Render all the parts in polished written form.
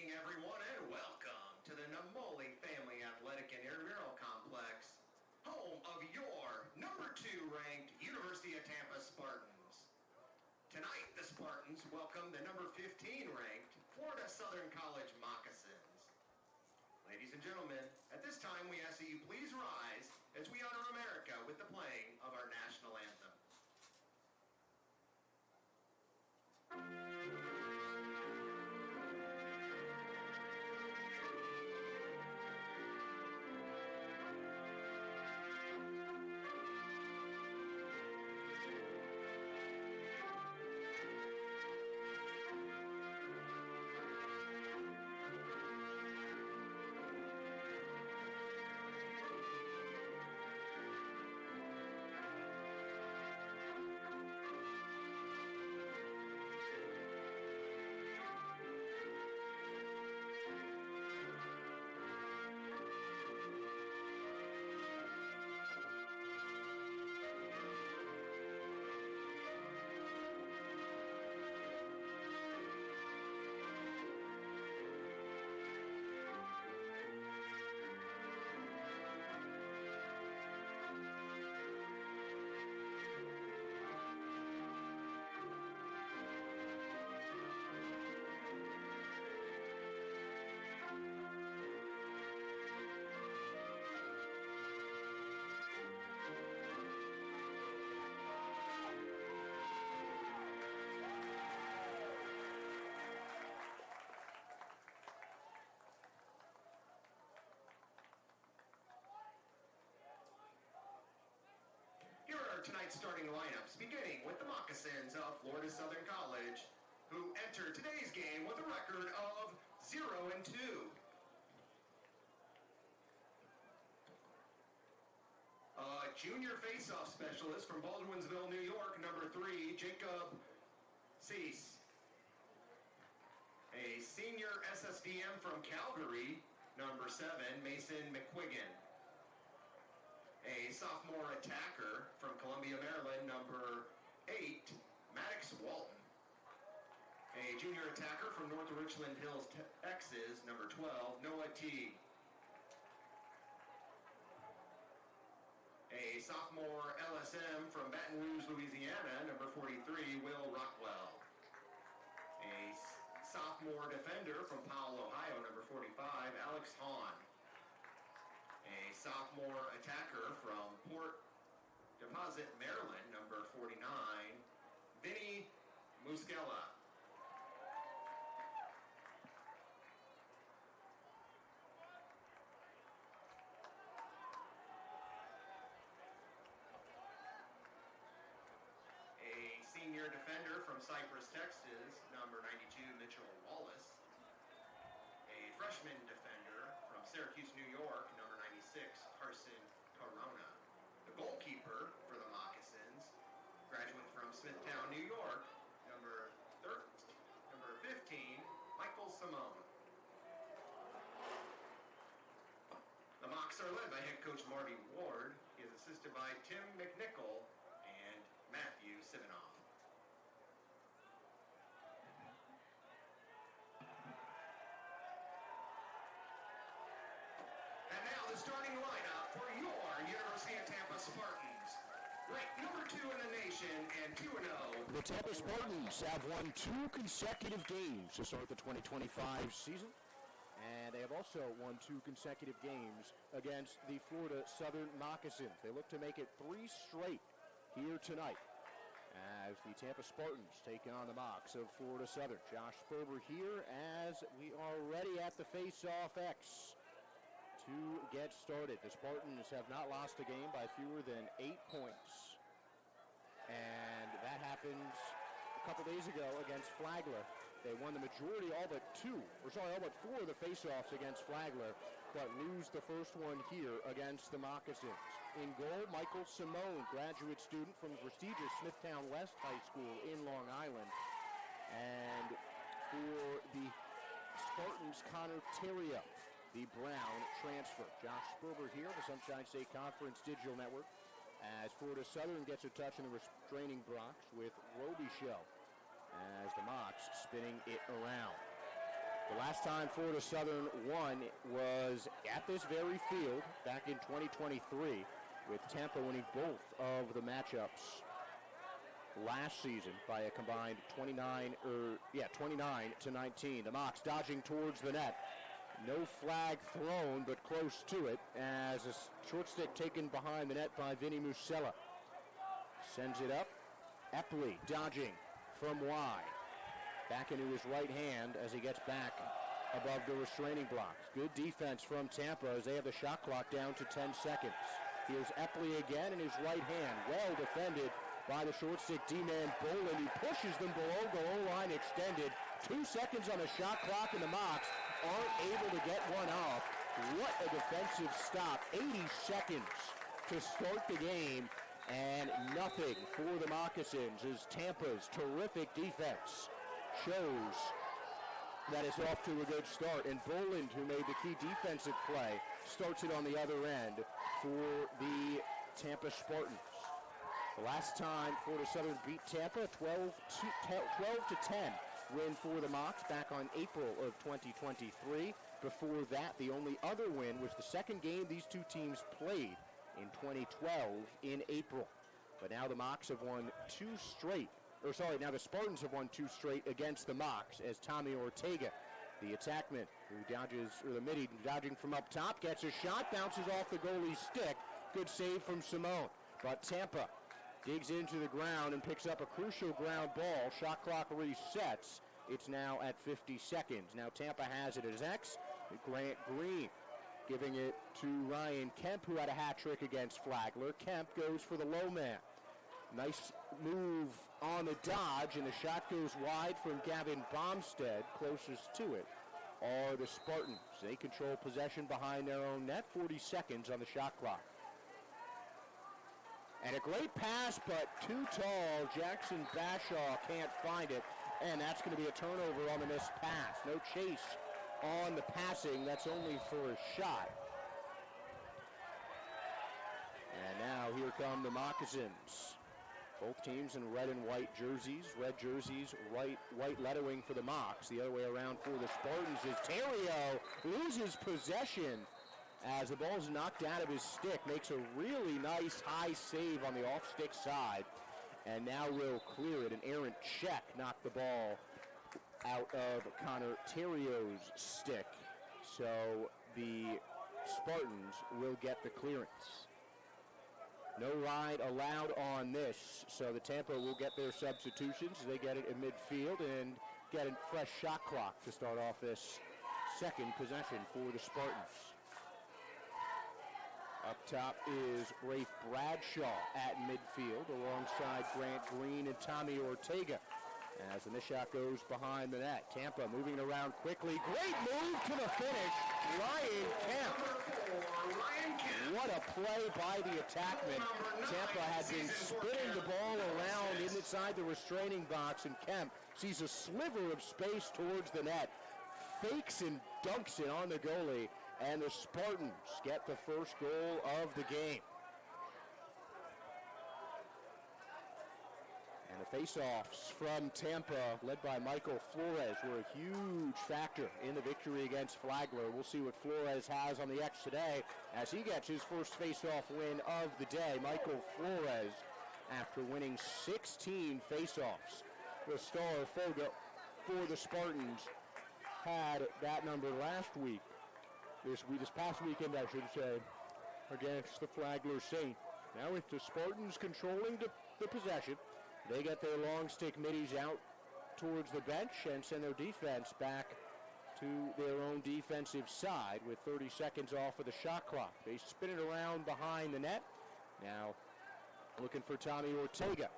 evening, everyone, and welcome to the Namoli Family Athletic and Intramural Complex, home of your number 2 ranked University of Tampa Spartans. Tonight, the Spartans welcome the number 15 ranked Florida Southern College Moccasins. Ladies and gentlemen, at this time we ask that you please rise as we honor America with the playing of our national anthem. Tonight's starting lineups, beginning with the Moccasins of Florida Southern College, who enter today's game with a record of 0-2. A junior face-off specialist from Baldwinsville, New York, number 3, Jacob Cease. A senior SSDM from Calgary, number 7, Mason McQuiggan. A sophomore attacker from Columbia, Maryland, number 8, Maddox Walton. A junior attacker from North Richland Hills, Texas, number 12, Noah T. A sophomore LSM from Baton Rouge, Louisiana, number 43, Will Rockwell. A sophomore defender from Powell, Ohio, number 45, Alex Hahn. A sophomore attacker from Port Deposit, Maryland, number 49, Vinny Muscella. A senior defender from Cypress, Texas, number 92, Mitchell Wallace. A freshman defender from Syracuse, New York, number 96, Carson Corona. The goalkeeper for the Moccasins, graduate from Smithtown, New York, number 15, Michael Simone. The Mocs are led by head coach Marty Ward. He is assisted by Tim McNichol and Matthew Sivanoff. Starting lineup for your University of Tampa Spartans. Ranked number 2 in the nation and 2-0. The Tampa Spartans have won 2 consecutive games to start the 2025 season. And they have also won 2 consecutive games against the Florida Southern Moccasins. They look to make it 3 straight here tonight as the Tampa Spartans take on the Mocs of Florida Southern. Josh Sperber here as we are ready at the face-off X. To get started, the Spartans have not lost a game by fewer than 8 points. And that happens a couple days ago against Flagler. They won the majority, all but 4 of the face-offs against Flagler, but lose the first one here against the Moccasins. In goal, Michael Simone, graduate student from the prestigious Smithtown West High School in Long Island. And for the Spartans, Connor Terrio, the Brown transfer. Josh Sperber here, the Sunshine State Conference Digital Network, as Florida Southern gets a touch in the restraining box with Roby Show as the Mocs spinning it around. The last time Florida Southern won was at this very field back in 2023, with Tampa winning both of the matchups last season by a combined 29 to 19. The Mocs dodging towards the net. No flag thrown, but close to it, as a short stick taken behind the net by Vinny Musella. Sends it up. Epley dodging from wide. Back into his right hand as he gets back above the restraining blocks. Good defense from Tampa as they have the shot clock down to 10 seconds. Here's Epley again in his right hand. Well defended by the short stick D-man Boland, who pushes them below goal line extended. 2 seconds on the shot clock, and the Mocs aren't able to get one off. What a defensive stop. 80 seconds to start the game, and nothing for the Moccasins as Tampa's terrific defense shows that it's off to a good start. And Boland, who made the key defensive play, starts it on the other end for the Tampa Spartans. The last time Florida Southern beat Tampa, 12 to 10 win for the Mocs back on April of 2023. Before that, the only other win was the second game these two teams played in 2012 in April. But now the Mocs have won now the Spartans have won 2 straight against the Mocs as Tommy Ortega, the attackman, dodging from up top, gets a shot, bounces off the goalie's stick. Good save from Simone. But Tampa digs into the ground and picks up a crucial ground ball. Shot clock resets. It's now at 50 seconds. Now Tampa has it as X. Grant Green giving it to Ryan Kemp, who had a hat trick against Flagler. Kemp goes for the low man. Nice move on the dodge, and the shot goes wide from Gavin Bomstead. Closest to it are the Spartans. They control possession behind their own net. 40 seconds on the shot clock. And a great pass, but too tall. Jackson Bashaw can't find it, and that's going to be a turnover on the missed pass. No chase on the passing. That's only for a shot. And now here come the Moccasins. Both teams in red and white jerseys. Red jerseys, white lettering for the Mocs. The other way around for the Spartans is Terrio loses possession as the ball is knocked out of his stick. Makes a really nice high save on the off-stick side. And now will clear it. An errant check knocked the ball out of Connor Terrio's stick. So the Spartans will get the clearance. No ride allowed on this, so the Tampa will get their substitutions. They get it in midfield and get a fresh shot clock to start off this second possession for the Spartans. Up top is Rafe Bradshaw at midfield alongside Grant Green and Tommy Ortega. As the miss shot goes behind the net. Tampa moving around quickly. Great move to the finish. Ryan Kemp. What a play by the attackman. Tampa had been spinning the ball around inside the restraining box, and Kemp sees a sliver of space towards the net, fakes and dunks it on the goalie, and the Spartans get the first goal of the game. And the face-offs from Tampa, led by Michael Flores, were a huge factor in the victory against Flagler. We'll see what Flores has on the X today as he gets his first face-off win of the day. Michael Flores, after winning 16 face-offs, the star Fogo for the Spartans had that number last week. This past weekend, I should say, against the Flagler Saints. Now with the Spartans controlling the possession, they get their long stick middies out towards the bench and send their defense back to their own defensive side with 30 seconds off of the shot clock. They spin it around behind the net. Now looking for Tommy Ortega.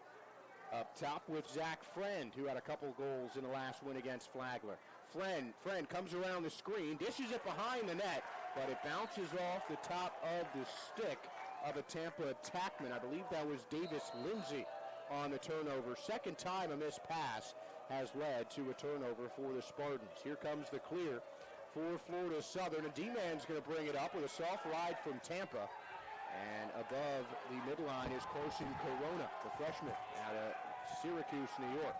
Up top with Zach Friend, who had a couple goals in the last win against Flagler. Friend comes around the screen, dishes it behind the net, but it bounces off the top of the stick of a Tampa attackman. I believe that was Davis Lindsay on the turnover. Second time a missed pass has led to a turnover for the Spartans. Here comes the clear for Florida Southern. A D-man's going to bring it up with a soft ride from Tampa. And above the midline is Carson Corona, the freshman out of Syracuse, New York.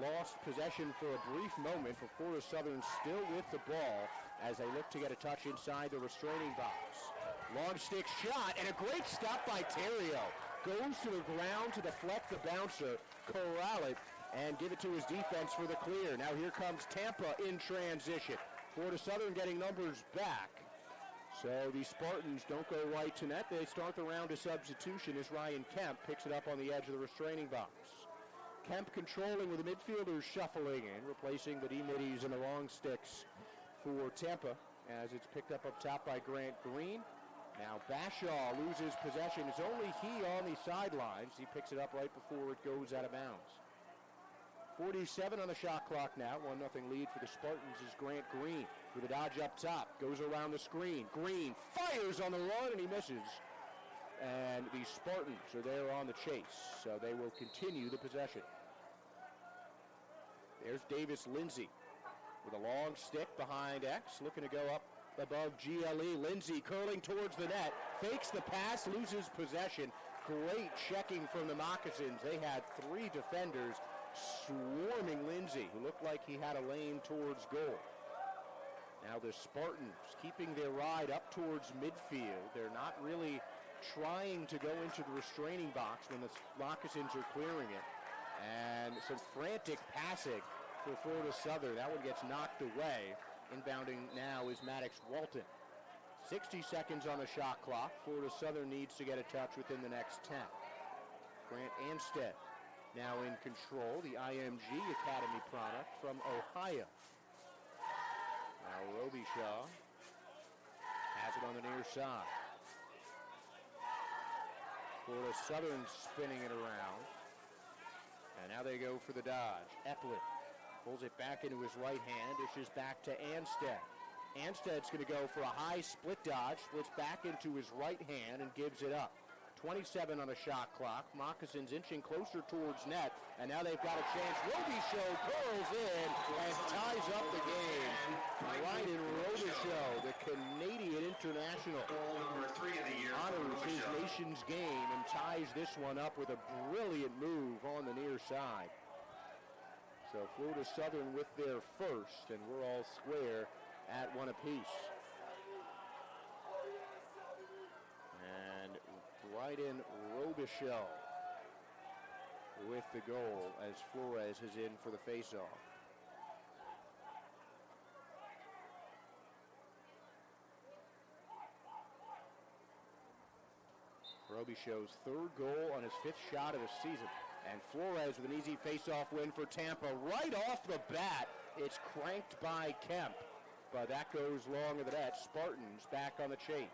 lost possession for a brief moment, but Florida Southern still with the ball as they look to get a touch inside the restraining box. Long stick shot, and a great stop by Terrio. Goes to the ground to deflect the bouncer, corral it, and give it to his defense for the clear. Now here comes Tampa in transition. Florida Southern getting numbers back. So the Spartans don't go right to net. They start the round of substitution as Ryan Kemp picks it up on the edge of the restraining box. Kemp controlling with the midfielders shuffling in, replacing the D-middies and the long sticks for Tampa as it's picked up top by Grant Green. Now Bashaw loses possession. It's only he on the sidelines. He picks it up right before it goes out of bounds. 47 on the shot clock now. 1-0 lead for the Spartans is Grant Green with a dodge up top. Goes around the screen. Green fires on the run and he misses. And the Spartans are there on the chase, so they will continue the possession. There's Davis Lindsay with a long stick behind X, looking to go up above GLE. Lindsay curling towards the net, fakes the pass, loses possession. Great checking from the Moccasins. They had 3 defenders swarming Lindsay, who looked like he had a lane towards goal. Now the Spartans keeping their ride up towards midfield. They're not really trying to go into the restraining box when the Moccasins are clearing it. And some frantic passing for Florida Southern. That one gets knocked away. Inbounding now is Maddox Walton. 60 seconds on the shot clock. Florida Southern needs to get a touch within the next 10. Grant Anstead now in control, the IMG Academy product from Ohio. Now Robichaud has it on the near side. Florida Southern spinning it around. And now they go for the dodge. Eplin pulls it back into his right hand, dishes back to Anstead. Anstead's going to go for a high split dodge, splits back into his right hand and gives it up. 27 on the shot clock. Moccasins inching closer towards net, and now they've got a chance. Robichaud curls in and ties up the game. Ryan Robichaud, the Canadian international, honors his nation's game and ties this one up with a brilliant move on the near side. So Florida Southern with their first, and we're all square at 1 apiece. And Bryden Robichaud with the goal as Flores is in for the faceoff. Robichaud's 3rd goal on his 5th shot of the season. And Flores with an easy face-off win for Tampa. Right off the bat, it's cranked by Kemp. But that goes long of the net. Spartans back on the chase.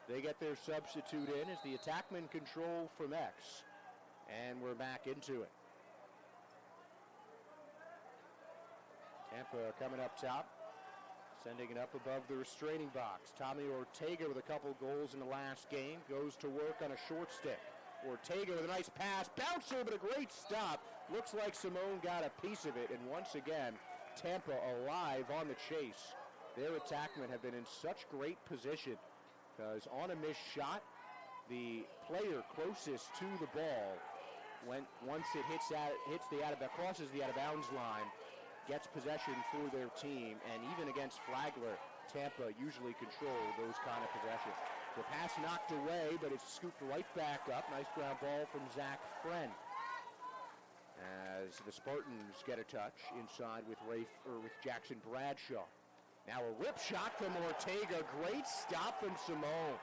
They get their substitute in as the attackman control from X. And we're back into it. Tampa coming up top. Sending it up above the restraining box. Tommy Ortega with a couple goals in the last game. Goes to work on a short stick. Ortega with a nice pass. Bouncer, but a great stop. Looks like Simone got a piece of it. And once again, Tampa alive on the chase. Their attackmen have been in such great position because on a missed shot, the player closest to the ball, once it crosses the out of bounds line, gets possession for their team, and even against Flagler, Tampa usually control those kind of possessions. The pass knocked away, but it's scooped right back up. Nice ground ball from Zach Friend. As the Spartans get a touch inside with Jackson Bradshaw. Now a rip shot from Ortega. Great stop from Simone.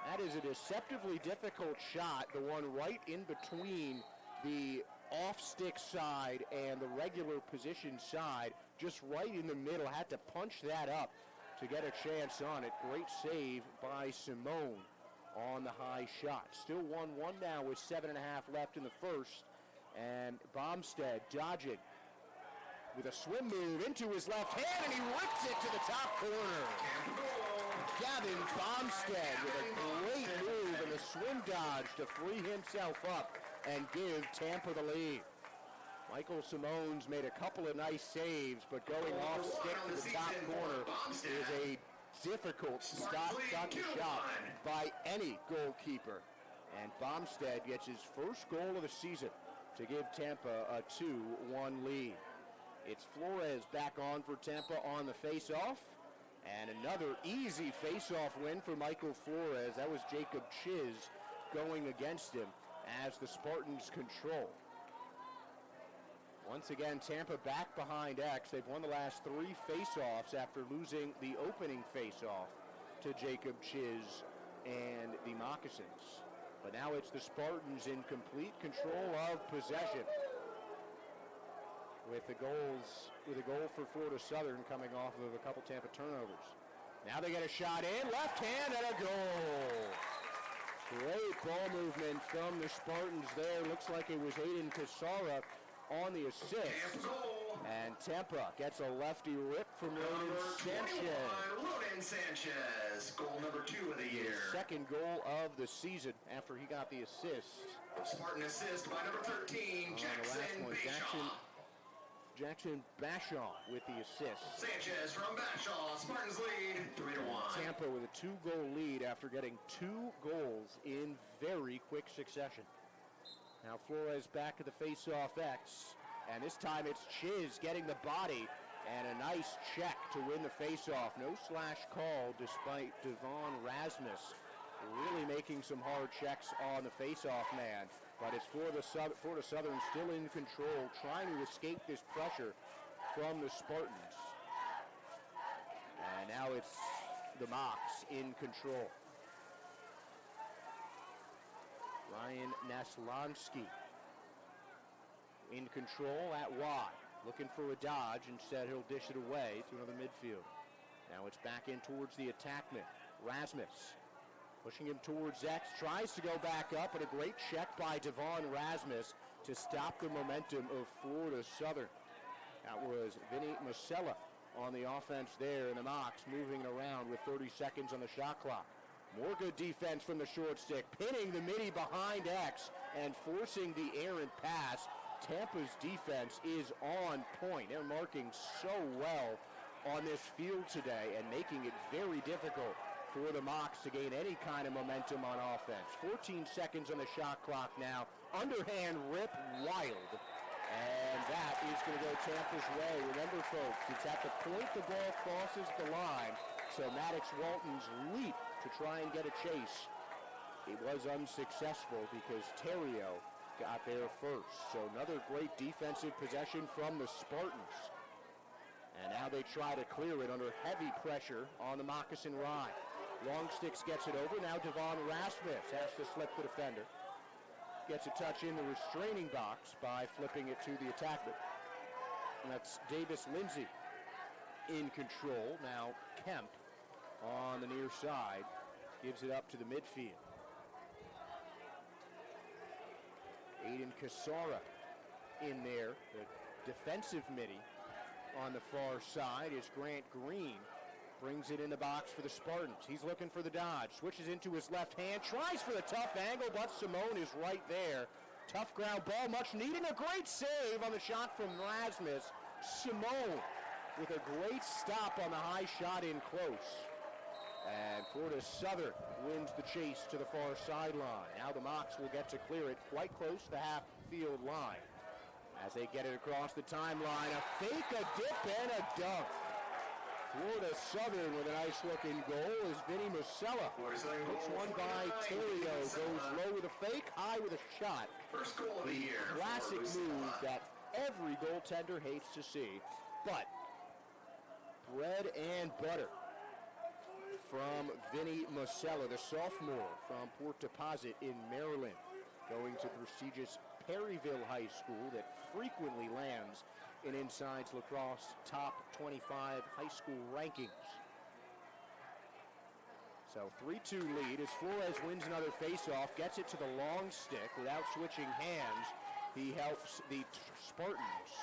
That is a deceptively difficult shot, the one right in between the off-stick side and the regular position side, just right in the middle. Had to punch that up to get a chance on it. Great save by Simone on the high shot. Still 1-1 now with 7.5 left in the first. And Bomstead dodging with a swim move into his left hand, and he rips it to the top corner. Gavin Bomstead with a great move and a swim dodge to free himself up and give Tampa the lead. Michael Simone's made a couple of nice saves, but going off stick to the top corner is a difficult shot by any goalkeeper. And Bomstead gets his first goal of the season to give Tampa a 2-1 lead. It's Flores back on for Tampa on the face-off. And another easy face-off win for Michael Flores. That was Jacob Chiz going against him as the Spartans control. Once again, Tampa back behind X. They've won the last 3 face-offs after losing the opening face-off to Jacob Chiz and the Moccasins. But now it's the Spartans in complete control of possession, with a goal for Florida Southern coming off of a couple Tampa turnovers. Now they get a shot in, left hand, and a goal. Great ball movement from the Spartans there. Looks like it was Aiden Casara on the assist. And Tampa gets a lefty rip from Ronan Sanchez. Ronan Sanchez, goal number 2 of the year. Second goal of the season after he got the assist. Spartan assist by number 13, Jackson Bashaw with the assist. Sanchez from Bashaw. Spartans lead 3-1. Tampa with a 2-goal lead after getting 2 goals in very quick succession. Now Flores back to the face-off X. And this time it's Chiz getting the body and a nice check to win the face-off. No slash call despite Devon Rasmus really making some hard checks on the face-off man. But it's Florida Southern still in control, trying to escape this pressure from the Spartans. And now it's the Mocs in control. Ryan Naslansky in control at wide. Looking for a dodge. Instead, he'll dish it away to another midfield. Now it's back in towards the attackman. Rasmus pushing him towards X. Tries to go back up, but a great check by Devon Rasmus to stop the momentum of Florida Southern. That was Vinny Masella on the offense there, and the Mocs moving around with 30 seconds on the shot clock. More good defense from the short stick, pinning the midi behind X and forcing the errant pass. Tampa's defense is on point. They're marking so well on this field today and making it very difficult for the Mocs to gain any kind of momentum on offense. 14 seconds on the shot clock now. Underhand rip, wild. And that is going to go Tampa's way. Remember, folks, it's at the point the ball crosses the line. So Maddox Walton's leap to try and get a chase. It was unsuccessful because Terrio got there first. So another great defensive possession from the Spartans. And now they try to clear it under heavy pressure on the Moccasin Rye. Longsticks gets it over. Now Devon Rasmus has to slip the defender. Gets a touch in the restraining box by flipping it to the attackman. And that's Davis Lindsay in control. Now Kemp on the near side gives it up to the midfield. Aiden Casara in there. The defensive midi on the far side is Grant Green. Brings it in the box for the Spartans. He's looking for the dodge. Switches into his left hand. Tries for the tough angle, but Simone is right there. Tough ground ball, much needed. A great save on the shot from Rasmus. Simone with a great stop on the high shot in close. And Florida Southern wins the chase to the far sideline. Now the Mocs will get to clear it quite close to the half-field line. As they get it across the timeline, a fake, a dip, and a dunk. Florida Southern with a nice-looking goal is Vinny Masella. Puts one by Terrio, goes low with a fake, high with a shot. First goal of the year. Classic move that every goaltender hates to see. But bread and butter from Vinny Masella, the sophomore from Port Deposit in Maryland, going to prestigious Perryville High School that frequently lands in Inside's Lacrosse top 25 high school rankings. So 3-2 lead as Flores wins another faceoff, gets it to the long stick without switching hands. He helps the Spartans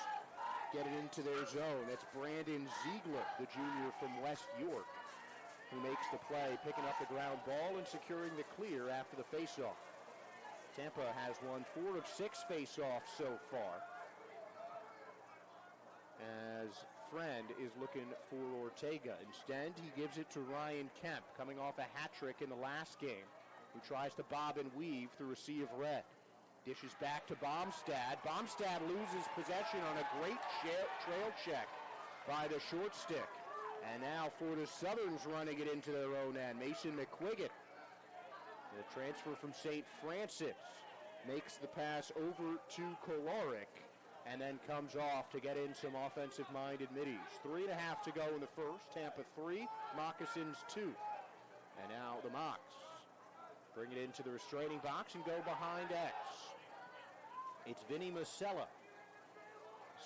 get it into their zone. That's Brandon Ziegler, the junior from West York, who makes the play, picking up the ground ball and securing the clear after the faceoff. Tampa has won 4 of 6 faceoffs so far, as Friend is looking for Ortega. Instead, he gives it to Ryan Kemp, coming off a hat trick in the last game, who tries to bob and weave through a sea of red. Dishes back to Bomstad. Bomstad loses possession on a great trail check by the short stick. And now Florida Southern's running it into their own end. Mason McQuiggan, the transfer from St. Francis, makes the pass over to Kolaric and then comes off to get in some offensive-minded middies. 3.5 to go in the first. Tampa 3, Moccasins 2. And now the Mocs bring it into the restraining box and go behind X. It's Vinny Masella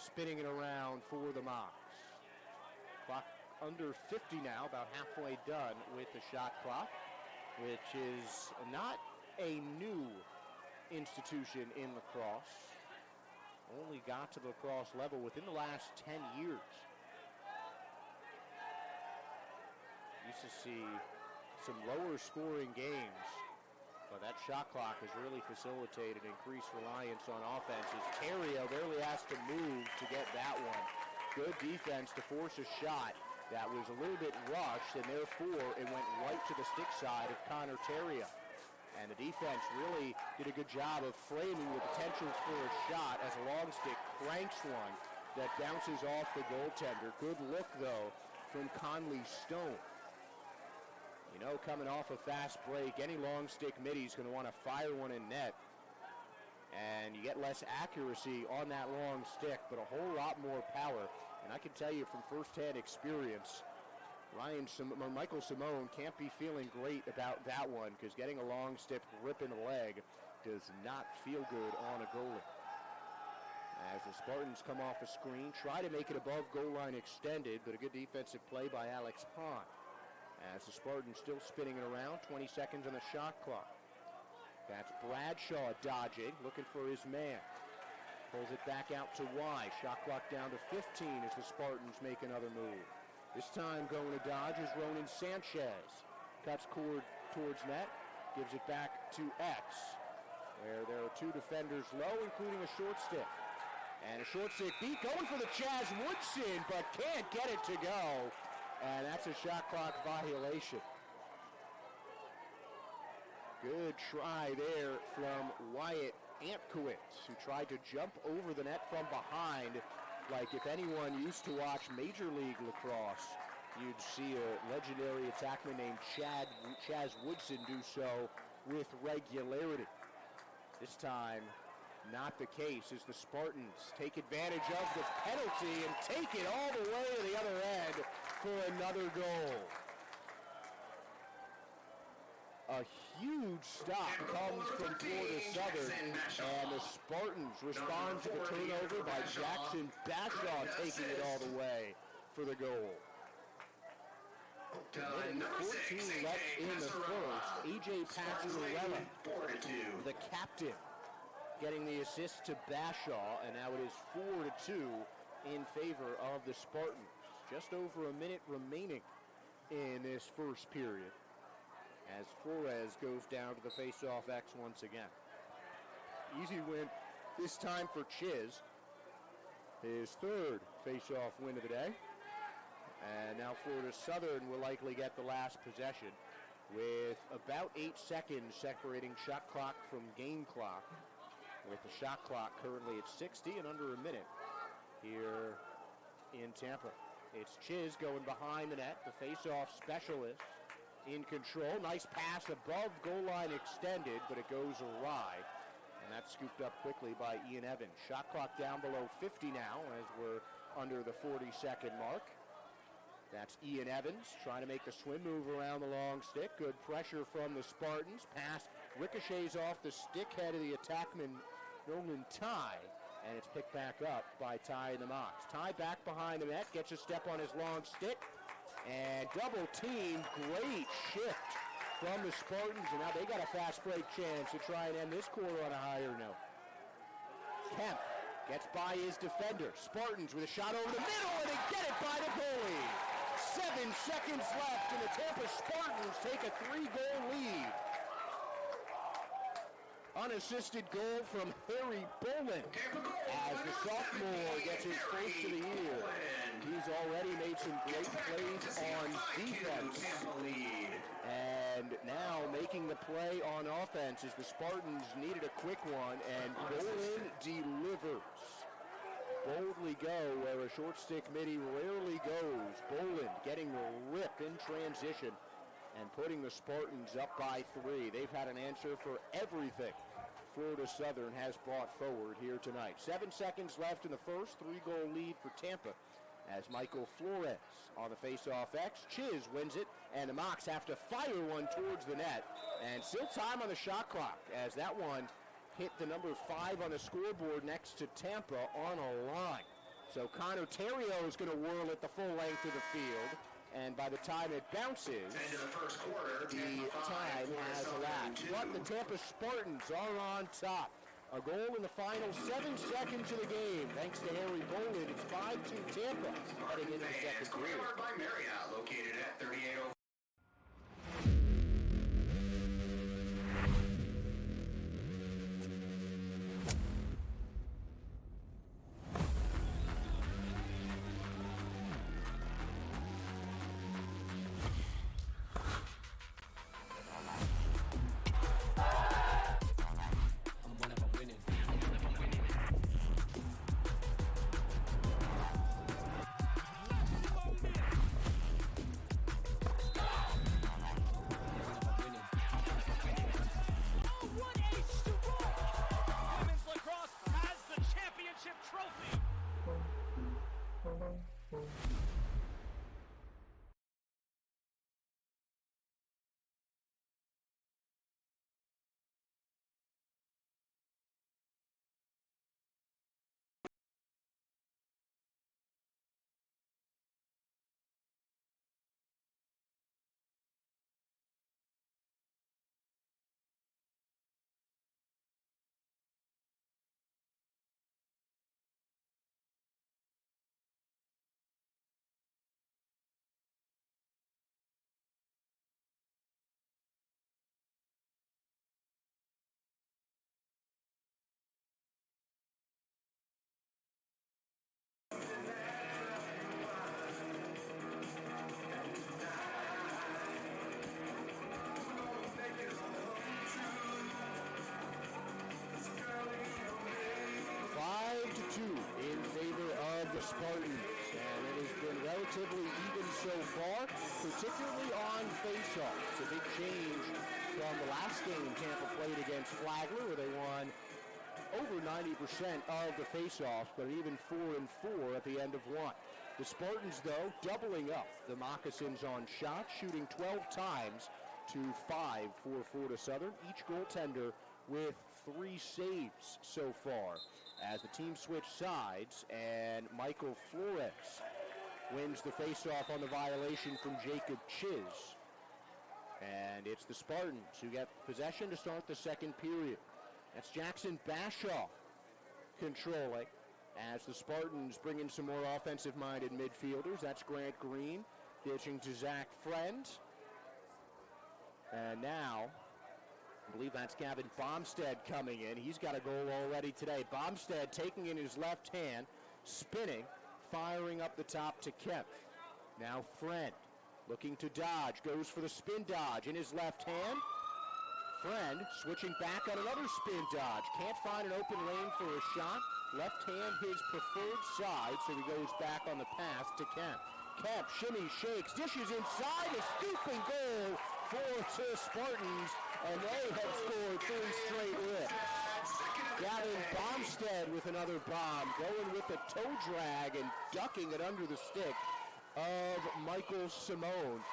spinning it around for the Mocs. Clock under 50 now, about halfway done with the shot clock, which is not a new institution in lacrosse. Only got to the lacrosse level within the last 10 years. Used to see some lower scoring games, but that shot clock has really facilitated increased reliance on offenses. Terrio barely has to move to get that one. Good defense to force a shot that was a little bit rushed, and therefore it went right to the stick side of Connor Terrio. And the defense really did a good job of framing the potential for a shot as a long stick cranks one that bounces off the goaltender. Good look, though, from Conley Stone. You know, coming off a fast break, any long stick middie is going to want to fire one in net. And you get less accuracy on that long stick, but a whole lot more power. And I can tell you from firsthand experience, Michael Simone can't be feeling great about that one, because getting a long stick rip in the leg does not feel good on a goalie. As the Spartans come off a screen, try to make it above goal line extended, but a good defensive play by Alex Hahn. As the Spartans still spinning it around, 20 seconds on the shot clock. That's Bradshaw dodging, looking for his man. Pulls it back out to Y. Shot clock down to 15 as the Spartans make another move. This time going to dodge is Ronan Sanchez. Cuts towards net, gives it back to X, where there are two defenders low, including a short stick. And a short stick beat, going for the Chaz Woodson, but can't get it to go. And that's a shot clock violation. Good try there from Wyatt Antkowitz, who tried to jump over the net from behind. Like if anyone used to watch Major League Lacrosse, you'd see a legendary attackman named Chaz Woodson do so with regularity. This time, not the case, as the Spartans take advantage of the penalty and take it all the way to the other end for another goal. A huge stop comes from Florida Southern, and the Spartans respond to the turnover by Jackson Bashaw taking it all the way for the goal. Minute 14 left in the first. AJ Passarella, the captain, getting the assist to Bashaw, and now it is 4-2 in favor of the Spartans. Just over a minute remaining in this first period, as Flores goes down to the face-off X once again. Easy win this time for Chiz. His third face-off win of the day. And now Florida Southern will likely get the last possession with about 8 seconds separating shot clock from game clock, with the shot clock currently at 60 and under a minute here in Tampa. It's Chiz going behind the net, the face-off specialist in control. Nice pass above goal line extended, but it goes awry. And that's scooped up quickly by Ian Evans. Shot clock down below 50 now as we're under the 40-second mark. That's Ian Evans trying to make the swim move around the long stick. Good pressure from the Spartans. Pass ricochets off the stick head of the attackman, Nolan Ty. And it's picked back up by Ty in the Mocs. Ty back behind the net, gets a step on his long stick. And double team, great shift from the Spartans. And now they got a fast break chance to try and end this quarter on a higher note. Kemp gets by his defender. Spartans with a shot over the middle, and they get it by the goalie. 7 seconds left, and the Tampa Spartans take a 3-goal lead. Unassisted goal from Harry Bolin as the sophomore gets his first of the year. He's already made some great plays on defense. And now making making the play on offense as the Spartans needed a quick one, and Bolin delivers. Boldly go where a short stick midi rarely goes. Bolin getting the rip in transition and putting the Spartans up by 3. They've had an answer for everything Florida Southern has brought forward here tonight. 7 seconds left in the first. 3-goal lead for Tampa as Michael Flores on the face-off X. Chiz wins it, and the Mocs have to fire one towards the net. And still time on the shot clock as that one hit the number 5 on the scoreboard next to Tampa on a line. So Connor Terrio is going to whirl it the full length of the field. And by the time it bounces, the time has elapsed. But the Tampa Spartans are on top. A goal in the final 7 seconds of the game. Thanks to Harry Bolin, it's 5-2 Tampa heading into the second period. By Marriott, located at 3804. 5-2 in favor of the Spartans, and it has been relatively even so far, particularly on face-offs. A big change from the last game Tampa played against Flagler, where they won over 90% of the face-offs, but even 4-4 at the end of one. The Spartans, though, doubling up the Moccasins on shots, shooting 12 times to 5 for Florida Southern. Each goaltender with 3 saves so far as the team switched sides, and Michael Flores wins the faceoff on the violation from Jacob Chiz. And it's the Spartans who get possession to start the second period. That's Jackson Bashaw controlling as the Spartans bring in some more offensive-minded midfielders. That's Grant Green pitching to Zach Friend. And now, I believe that's Gavin Bomstead coming in. He's got a goal already today. Bomstead taking in his left hand, spinning, firing up the top to Kemp. Now Friend looking to dodge, goes for the spin dodge in his left hand. Friend switching back on another spin dodge. Can't find an open lane for a shot. Left hand his preferred side, so he goes back on the pass to Kemp. Kemp shimmy shakes, dishes inside, a scooping goal for the Spartans, and they have scored 3 straight whips. Gavin Bomstead with another bomb, going with the toe drag and ducking it under the stick of Michael Simone.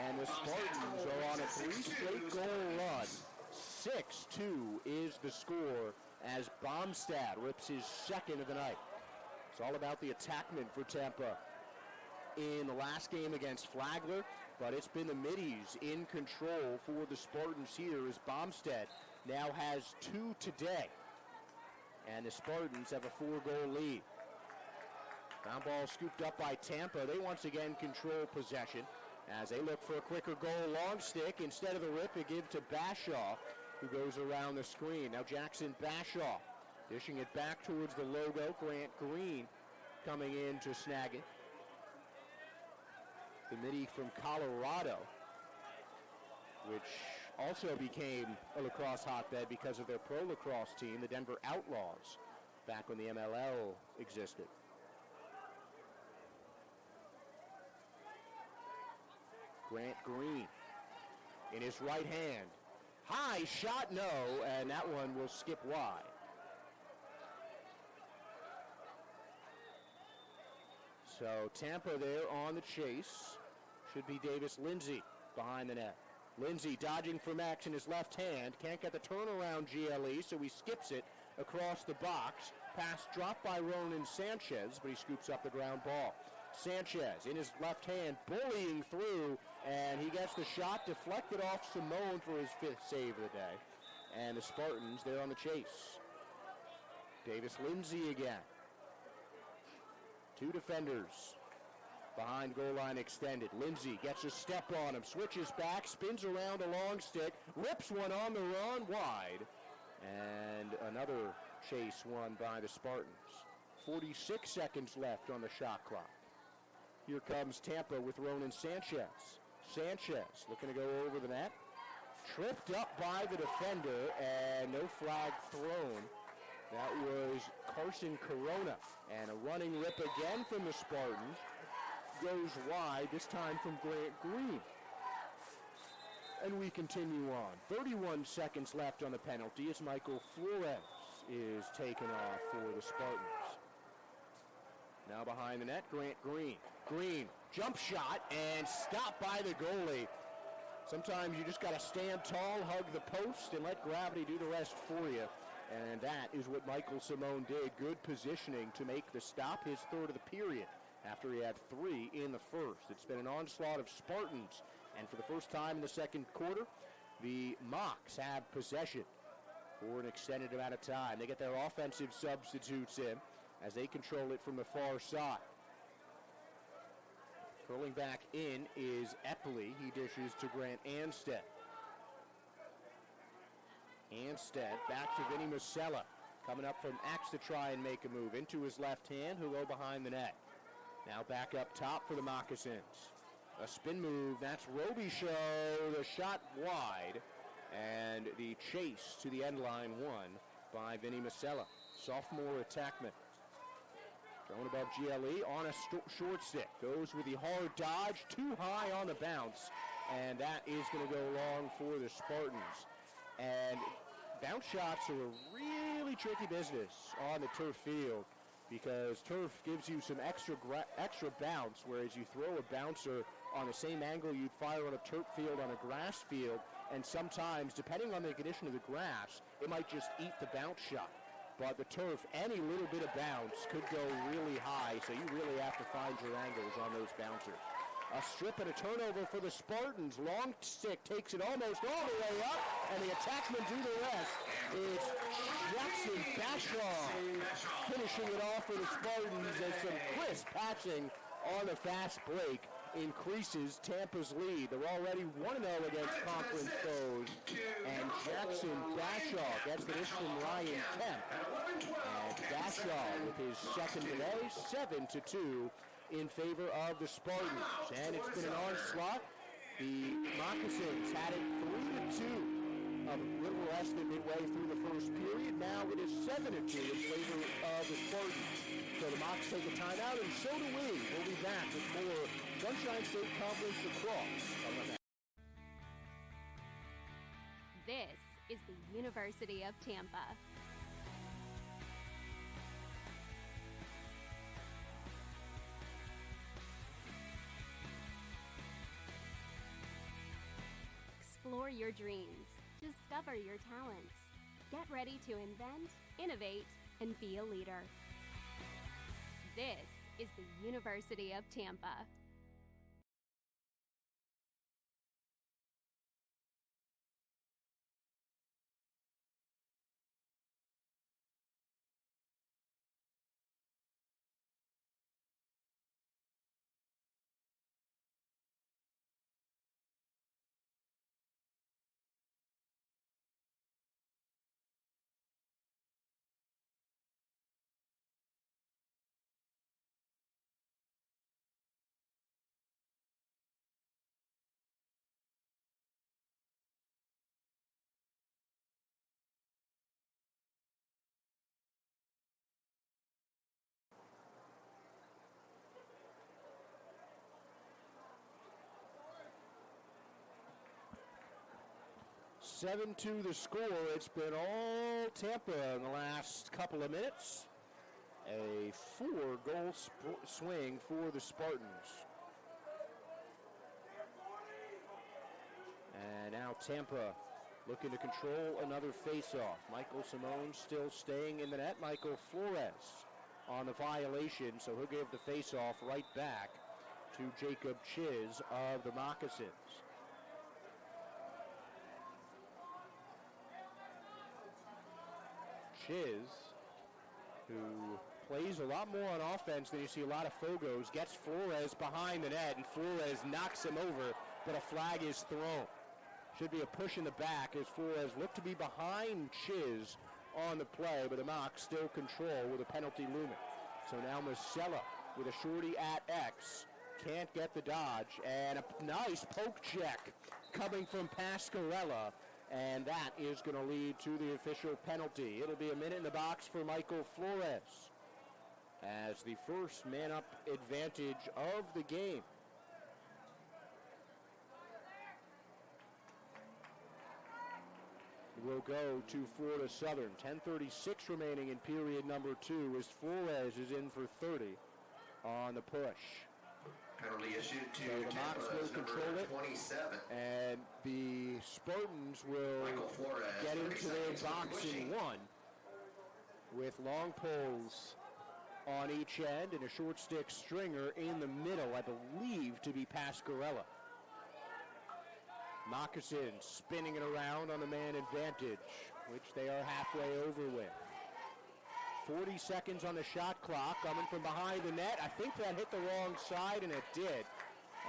And the Spartans are on a 3 straight goal run. 6-2 is the score as Bomstead rips his second of the night. It's all about the attackment for Tampa in the last game against Flagler, but it's been the Middies in control for the Spartans here as Bomstead now has 2 today. And the Spartans have a 4-goal lead. Ground ball scooped up by Tampa. They once again control possession as they look for a quicker goal. Long stick. Instead of the rip, they give to Bashaw, who goes around the screen. Now Jackson Bashaw dishing it back towards the logo. Grant Green coming in to snag it. The Midi from Colorado, which also became a lacrosse hotbed because of their pro lacrosse team, the Denver Outlaws, back when the MLL existed. Grant Green in his right hand. High shot, no, and that one will skip wide. So Tampa there on the chase. Should be Davis Lindsay behind the net. Lindsay dodging from X in his left hand. Can't get the turnaround GLE, so he skips it across the box. Pass dropped by Ronan Sanchez, but he scoops up the ground ball. Sanchez in his left hand, bullying through, and he gets the shot deflected off Simone for his 5th save of the day. And the Spartans, they're on the chase. Davis Lindsay again. 2 defenders behind goal line extended. Lindsay gets a step on him, switches back, spins around a long stick, rips one on the run wide. And another chase won by the Spartans. 46 seconds left on the shot clock. Here comes Tampa with Ronan Sanchez. Sanchez looking to go over the net. Tripped up by the defender and no flag thrown. That was Carson Corona. And a running rip again from the Spartans. Goes wide, this time from Grant Green. And we continue on. 31 seconds left on the penalty as Michael Flores is taken off for the Spartans. Now behind the net, Grant Green. Green, jump shot, and stopped by the goalie. Sometimes you just got to stand tall, hug the post, and let gravity do the rest for you. And that is what Michael Simone did. Good positioning to make the stop, his 3rd of the period, after he had 3 in the first. It's been an onslaught of Spartans. And for the first time in the second quarter, the Mocs have possession for an extended amount of time. They get their offensive substitutes in as they control it from the far side. Curling back in is Epley. He dishes to Grant Anstead. Anstead back to Vinny Musella. Coming up from X to try and make a move into his left hand. He'll go behind the net. Now back up top for the Moccasins. A spin move. That's Robichaud. The shot wide. And the chase to the end line won by Vinny Musella. Sophomore attackman. Going above GLE on a short stick. Goes with the hard dodge. Too high on the bounce. And that is going to go long for the Spartans. And bounce shots are a really tricky business on the turf field because turf gives you some extra bounce, whereas you throw a bouncer on the same angle you'd fire on a turf field on a grass field, and sometimes, depending on the condition of the grass, it might just eat the bounce shot. But the turf, any little bit of bounce could go really high, so you really have to find your angles on those bouncers. A strip and a turnover for the Spartans. Long stick takes it almost all the way up, and the attackmen do the rest. It's Jackson Bashaw finishing it off for the Spartans as some crisp patching on the fast break increases Tampa's lead. They're already 1-0 against conference foes, and Jackson Bashaw gets the dish from Ryan Kemp. And Bashaw with his second today, 7-2. In favor of the Spartans. And it's been an onslaught. The Moccasins had it 3-2 a little less than midway through the first period. Now it is 7-2 in favor of the Spartans. So the Mocs take a timeout, and so do we. We'll be back with more Sunshine State Conference lacrosse. This is the University of Tampa. Explore your dreams. Discover your talents. Get ready to invent, innovate, and be a leader. This is the University of Tampa. 7-2 the score. It's been all Tampa in the last couple of minutes. A 4-goal swing for the Spartans. And now Tampa looking to control another face-off. Michael Simone still staying in the net. Michael Flores on the violation, so he'll give the face-off right back to Jacob Chiz of the Moccasins. Chiz, who plays a lot more on offense than you see a lot of Fogos, gets Flores behind the net, and Flores knocks him over, but a flag is thrown. Should be a push in the back as Flores looked to be behind Chiz on the play, but the Mocs still control with a penalty looming. So now Masella with a shorty at X. Can't get the dodge, and a nice poke check coming from Pascarella, and that is going to lead to the official penalty. It'll be a minute in the box for Michael Flores as the first man-up advantage of the game. Will go to Florida Southern. 10:36 remaining in period number 2 as Flores is in for 30 on the push. Penalty issued to So the Mocs will control it, 27. and the Spartans will get into their box in one with long poles on each end and a short stick stringer in the middle, I believe to be Pascarella. Moccasins spinning it around on the man advantage, which they are halfway over with. 40 seconds on the shot clock, coming from behind the net. I think that hit the wrong side, and it did.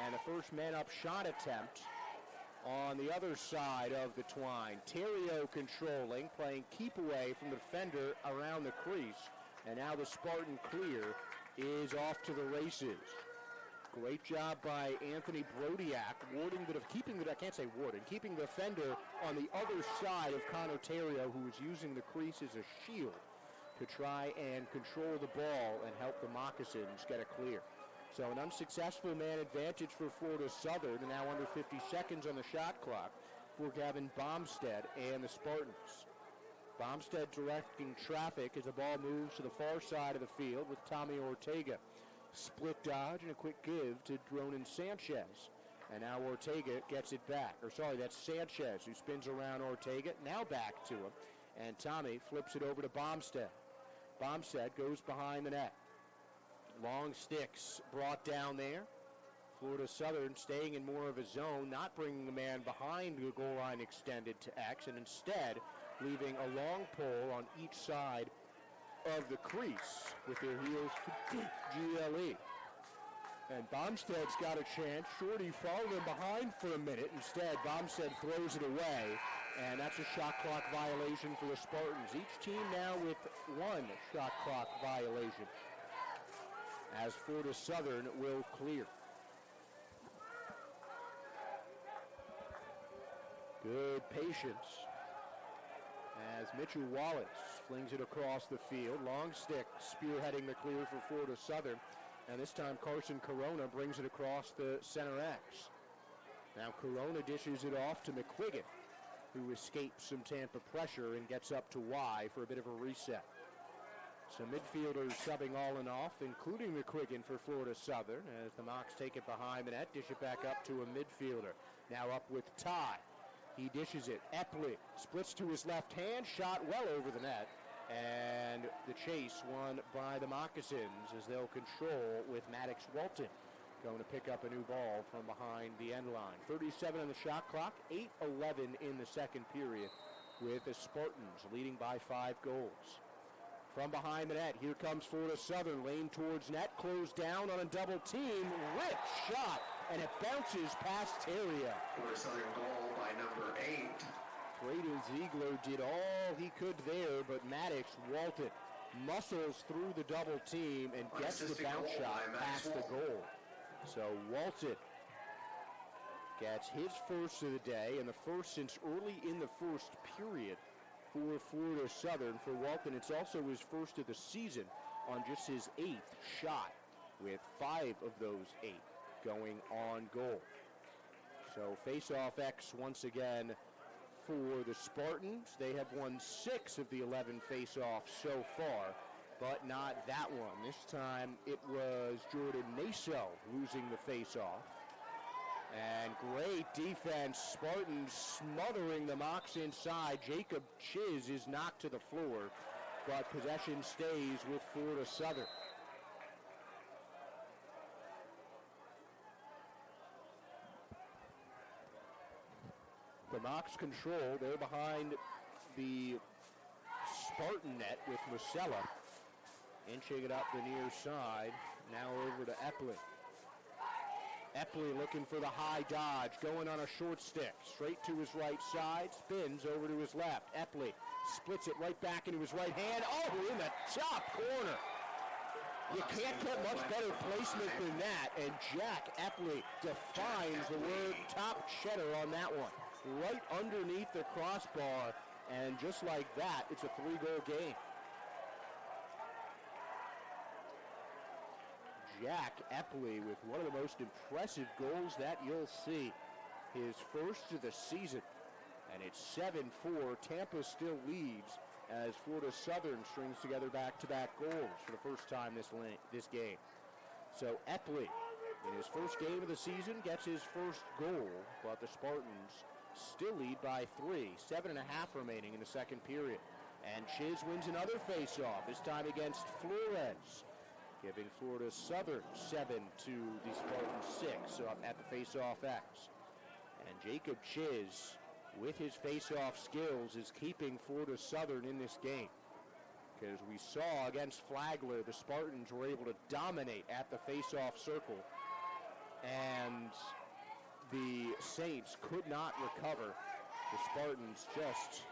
And the first man-up shot attempt on the other side of the twine. Terrio controlling, playing keep away from the defender around the crease. And now the Spartan clear is off to the races. Great job by Anthony Brodiak, keeping the defender on the other side of Connor Terrio, who is using the crease as a shield to try and control the ball and help the Moccasins get a clear. So an unsuccessful man advantage for Florida Southern, and now under 50 seconds on the shot clock for Gavin Bomstead and the Spartans. Bomstead directing traffic as the ball moves to the far side of the field with Tommy Ortega. Split dodge and a quick give to Dronin Sanchez. And now Ortega gets it back. That's Sanchez who spins around Ortega. Now back to him. And Tommy flips it over to Bomstead. Bomstead goes behind the net. Long sticks brought down there. Florida Southern staying in more of a zone, not bringing the man behind the goal line extended to X, and instead leaving a long pole on each side of the crease with their heels to GLE. And Bomstead's got a chance. Shorty followed him behind for a minute. Instead, Bomstead throws it away, and that's a shot clock violation for the Spartans. Each team now with one shot clock violation, as Florida Southern will clear. Good patience as Mitchell Wallace flings it across the field. Long stick spearheading the clear for Florida Southern. And this time Carson Corona brings it across the center X. Now Corona dishes it off to McQuiggan, who escapes some Tampa pressure and gets up to Y for a bit of a reset. So midfielders subbing all and off, including McQuiggan for Florida Southern, as the Mocs take it behind the net, dish it back up to a midfielder. Now up with Ty. He dishes it. Epley splits to his left hand, shot well over the net. And the chase won by the Moccasins as they'll control with Maddox Walton going to pick up a new ball from behind the end line. 37 on the shot clock, 8-11 in the second period with the Spartans leading by 5 goals. From behind the net, here comes Florida Southern, lane towards net, closed down on a double team, rip shot, and it bounces past Terrio. Florida Southern goal by number 8. Braden Ziegler did all he could there, but Maddox Walton muscles through the double team and gets the bounce shot past the goal. So Walton gets his first of the day, and the first since early in the first period for Florida Southern. For Walton, it's also his first of the season on just his 8th shot, with 5 of those 8 going on goal. So face-off X once again for the Spartans. They have won 6 of the 11 face-offs so far, but not that one. This time it was Jordan Naso losing the face-off. And great defense. Spartans smothering the Mocs inside. Jacob Chiz is knocked to the floor, but possession stays with Florida Southern. The Mocs control. They're behind the Spartan net with Musella. Inching it up the near side. Now over to Epley. Epley looking for the high dodge, going on a short stick. Straight to his right side, spins over to his left. Epley splits it right back into his right hand. Oh, in the top corner. You can't get much better placement than that. And Jack Epley defines the word top cheddar on that one. Right underneath the crossbar. And just like that, it's a 3-goal game. Jack Epley with one of the most impressive goals that you'll see. His first of the season. And it's 7-4. Tampa still leads as Florida Southern strings together back-to-back goals for the first time this game. So Epley, in his first game of the season, gets his first goal, but the Spartans still lead by 3. 7.5 remaining in the second period. And Chiz wins another face-off, this time against Flores, giving Florida Southern 7 to the Spartans 6 up at the face-off X. And Jacob Chiz, with his face-off skills, is keeping Florida Southern in this game. Because we saw against Flagler, the Spartans were able to dominate at the face-off circle. And the Saints could not recover. The Spartans just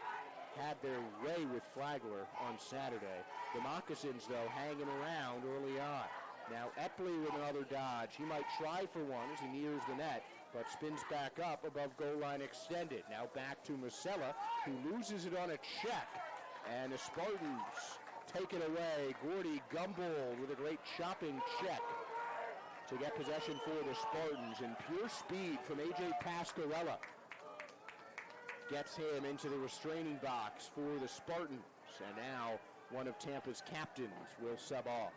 had their way with Flagler on Saturday. The Moccasins, though, hanging around early on. Now Epley with another dodge. He might try for one as he nears the net, but spins back up above goal line extended. Now back to Musella, who loses it on a check. And the Spartans take it away. Gordy Gumbold with a great chopping check to get possession for the Spartans. And pure speed from A.J. Pasquarella gets him into the restraining box for the Spartans. And now one of Tampa's captains will sub off.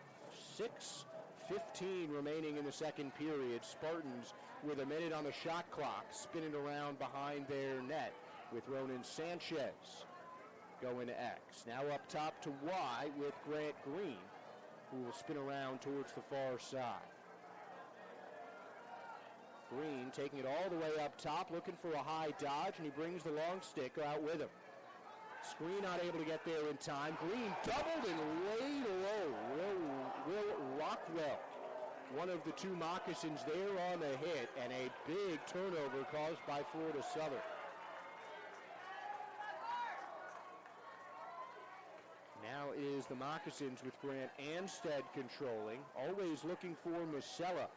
6:15 remaining in the second period. Spartans with a minute on the shot clock, spinning around behind their net with Ronan Sanchez going to X. Now up top to Y with Grant Green, who will spin around towards the far side. Green taking it all the way up top, looking for a high dodge, and he brings the long stick out with him. Screen not able to get there in time. Green doubled and laid low. Will Rockwell, one of the two Moccasins there on the hit, and a big turnover caused by Florida Southern. Now is the Moccasins with Grant Anstead controlling, always looking for Musella,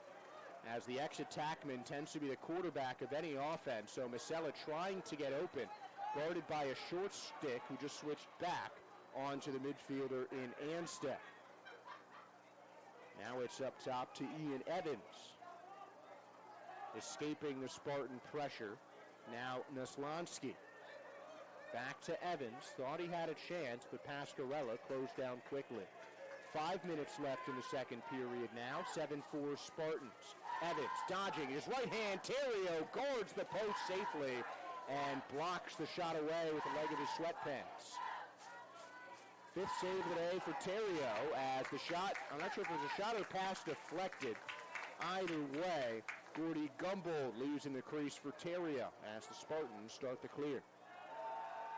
as the ex-attackman tends to be the quarterback of any offense. So Musella trying to get open, guarded by a short stick who just switched back onto the midfielder in Anstead. Now it's up top to Ian Evans, escaping the Spartan pressure. Now Naslansky. Back to Evans. Thought he had a chance, but Pasquarella closed down quickly. 5 minutes left in the second period now. 7-4 Spartans. Evans dodging his right hand. Terrio guards the post safely and blocks the shot away with the leg of his sweatpants. Fifth save of the day for Terrio as the shot, I'm not sure if it was a shot or pass deflected. Either way, Gordy Gumbold leaves in the crease for Terrio as the Spartans start the clear.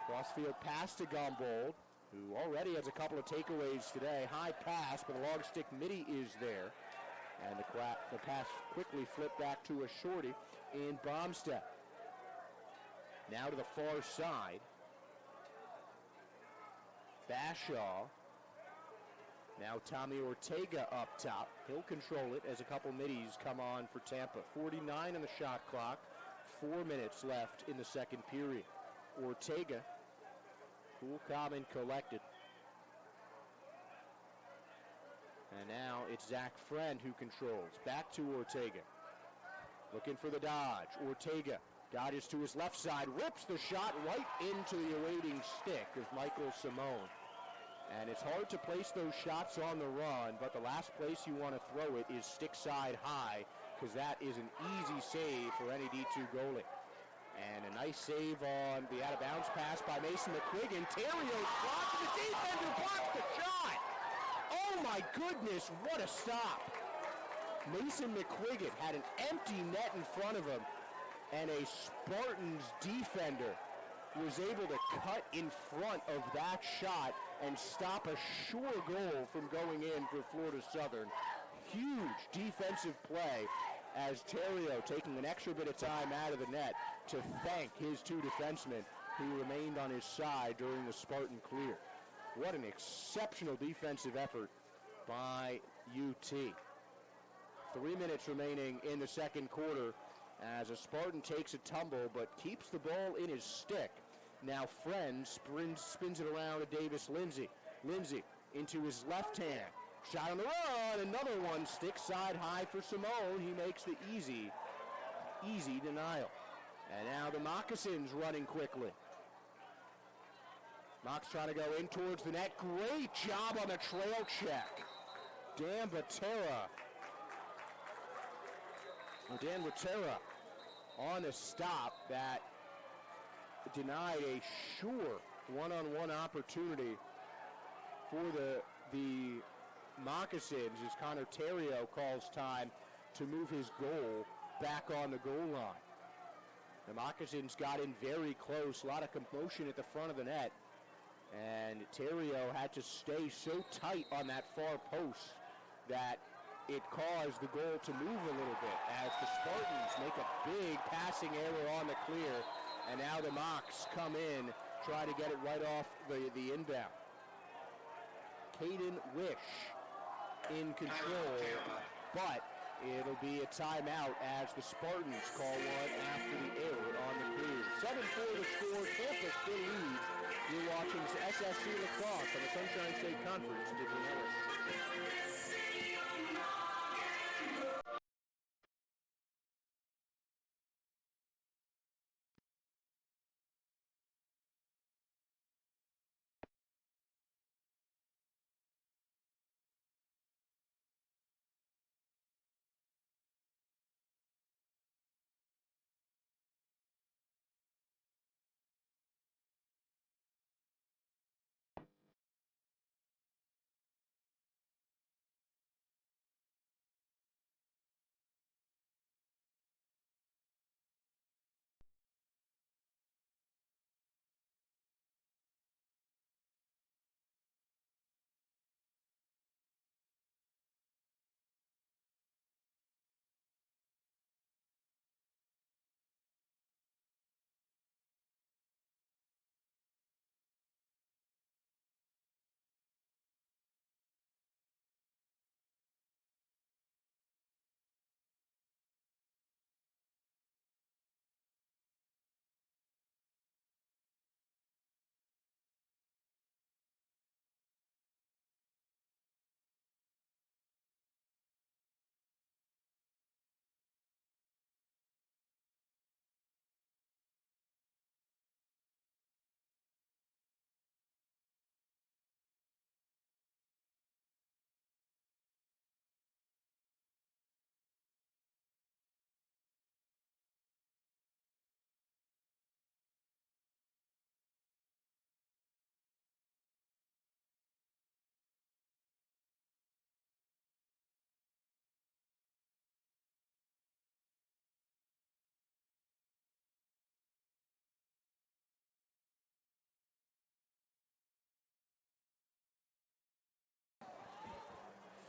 Crossfield pass to Gumbold, who already has a couple of takeaways today. High pass, but a long stick midi is there. And the pass quickly flipped back to a shorty in Bromstead. Now to the far side. Bashaw. Now Tommy Ortega up top. He'll control it as a couple middies come on for Tampa. 49 on the shot clock. 4 minutes left in the second period. Ortega, cool, calm, and collected. And now it's Zach Friend who controls. Back to Ortega. Looking for the dodge. Ortega Dodges to his left side, rips the shot right into the awaiting stick of Michael Simone. And it's hard to place those shots on the run, but the last place you want to throw it is stick side high, because that is an easy save for any D2 goalie. And a nice save on the out-of-bounds pass by Mason McQuiggan. Terrio's blocked, and the defender blocks the shot! Oh my goodness, what a stop! Mason McQuiggan had an empty net in front of him, and a Spartans defender was able to cut in front of that shot and stop a sure goal from going in for Florida Southern. Huge defensive play as Terrio taking an extra bit of time out of the net to thank his two defensemen who remained on his side during the Spartan clear. What an exceptional defensive effort by UT. 3 minutes remaining in the second quarter as a Spartan takes a tumble but keeps the ball in his stick. Now Friend spins it around to Davis Lindsay. Lindsay into his left hand. Shot on the run, another one, stick side high for Simone. He makes the easy denial. And now the Moccasins running quickly. Mox trying to go in towards the net. Great job on the trail check. Dan Butera on a stop that denied a sure one-on-one opportunity for the Moccasins as Connor Terrio calls time to move his goal back on the goal line. The Moccasins got in very close, a lot of commotion at the front of the net, and Terrio had to stay so tight on that far post that it caused the goal to move a little bit as the Spartans make a big passing error on the clear, and now the Mocs come in, try to get it right off the inbound. Caden Wish in control, but it'll be a timeout as the Spartans call one after the error on the clear. 7-4 the score, Tampa still leads. You're watching SSC Lacrosse on the Sunshine State Conference Digital Network.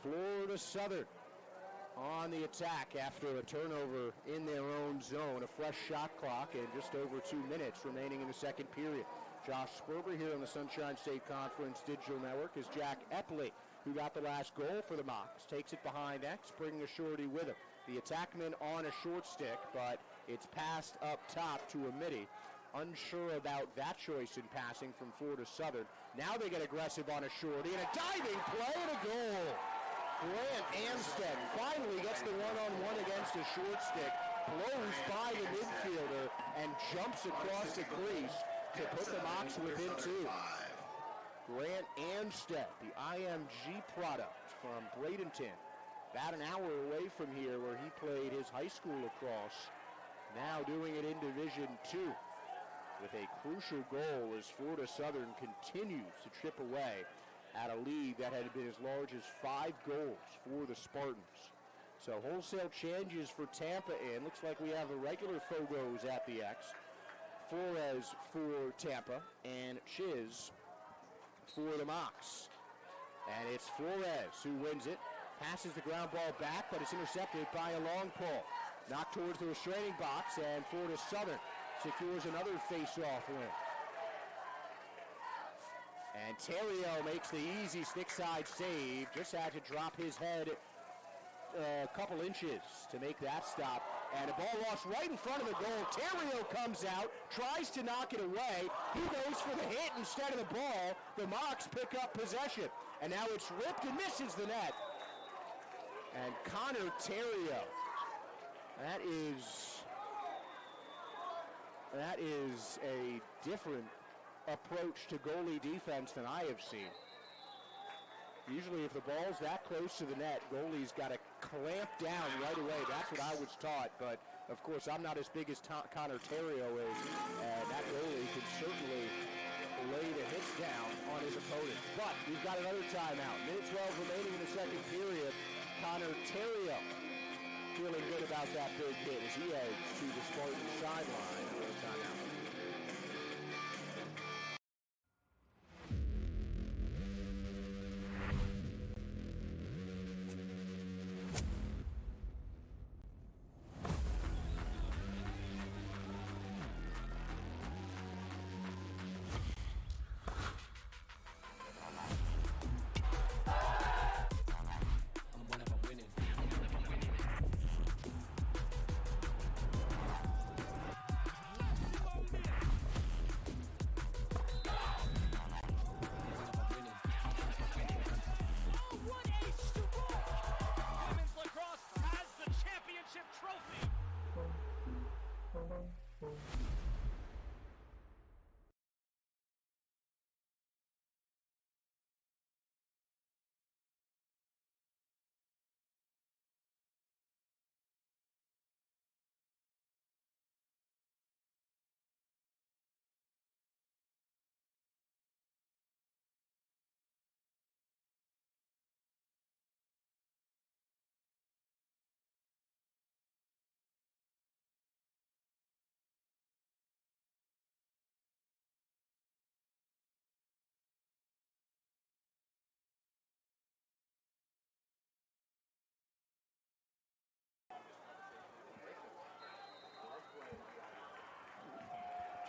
Florida Southern on the attack after a turnover in their own zone. A fresh shot clock and just over 2 minutes remaining in the second period. Josh Sperber here on the Sunshine State Conference Digital Network is Jack Epley, who got the last goal for the Mocs. Takes it behind X, bringing a shorty with him. The attackman on a short stick, but it's passed up top to a midi. Unsure about that choice in passing from Florida Southern. Now they get aggressive on a shorty, and a diving play and a goal. Grant Amstead finally gets the one-on-one against a short stick, blows by the midfielder, and jumps across the crease to put the Mocs within 2. Grant Anstead, the IMG product from Bradenton, about an hour away from here where he played his high school lacrosse, now doing it in Division II with a crucial goal as Florida Southern continues to chip away at a lead that had been as large as 5 goals for the Spartans. So wholesale changes for Tampa in. Looks like we have a regular Fogos at the X. Flores for Tampa and Chiz for the Mocs. And it's Flores who wins it. Passes the ground ball back, but it's intercepted by a long pull. Knocked towards the restraining box, and Florida Southern secures another face-off win. And Terrio makes the easy stick-side save. Just had to drop his head a couple inches to make that stop. And a ball lost right in front of the goal. Terrio comes out, tries to knock it away. He goes for the hit instead of the ball. The Mocs pick up possession. And now it's ripped and misses the net. And Connor Terrio, that is a different approach to goalie defense than I have seen. Usually if the ball's that close to the net, goalie's got to clamp down right away. That's what I was taught, but of course I'm not as big as Connor Terrio is, and that goalie can certainly lay the hits down on his opponent. But we've got another timeout. Minute 12 remaining in the second period. Connor Terrio feeling good about that big hit as he heads to the Spartans sideline. Another timeout.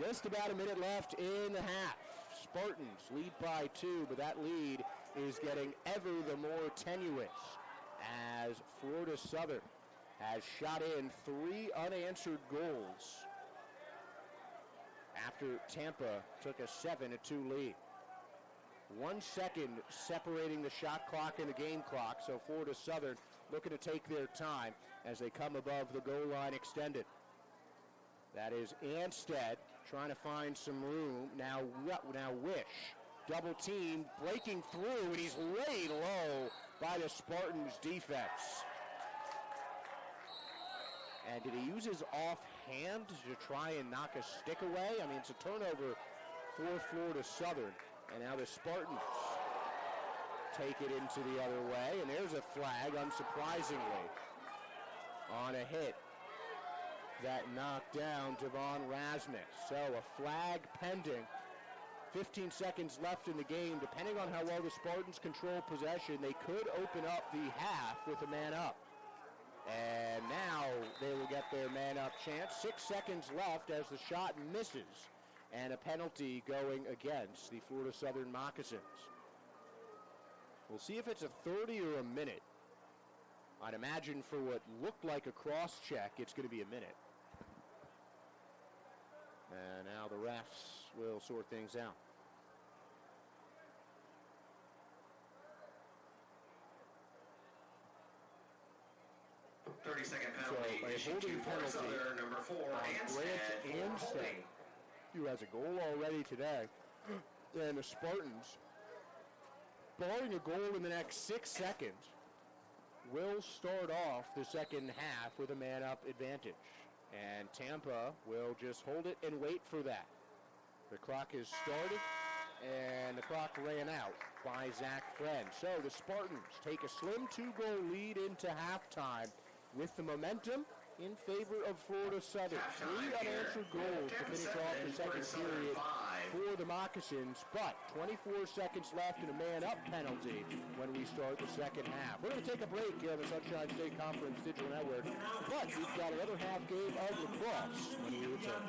Just about a minute left in the half. Spartans lead by 2, but that lead is getting ever the more tenuous as Florida Southern has shot in 3 unanswered goals after Tampa took a 7-2 lead. 1 second separating the shot clock and the game clock, so Florida Southern looking to take their time as they come above the goal line extended. That is Anstead trying to find some room. Now Wish, double team, breaking through, and he's laid low by the Spartans defense. And did he use his offhand to try and knock a stick away? I mean, it's a turnover for Florida Southern. And now the Spartans take it into the other way. And there's a flag, unsurprisingly, on a hit that knocked down Devon Rasmus. So a flag pending. 15 seconds left in the game. Depending on how well the Spartans control possession, they could open up the half with a man up. And now they will get their man up chance. 6 seconds left as the shot misses. And a penalty going against the Florida Southern Moccasins. We'll see if it's a 30 or a minute. I'd imagine for what looked like a cross check, it's going to be a minute. And now the refs will sort things out. 30-second penalty. So holding penalty number 4, on Grant Anstead, who has a goal already today. And the Spartans, barring a goal in the next 6 seconds, will start off the second half with a man-up advantage. And Tampa will just hold it and wait for that. The clock has started, and the clock ran out by Zach Friend. So the Spartans take a slim 2-goal lead into halftime with the momentum in favor of Florida Southern. 3 unanswered goals to finish off the second period for the Moccasins, but 24 seconds left and a man-up penalty when we start the second half. We're going to take a break here on the Sunshine State Conference Digital Network, but we've got another half game of lacrosse when we return.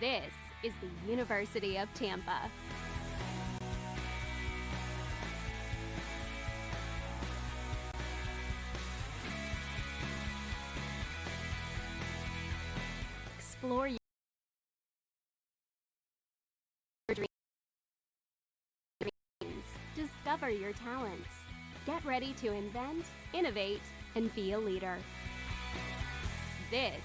This is the University of Tampa. Explore your dreams. Discover your talents. Get ready to invent, innovate, and be a leader. This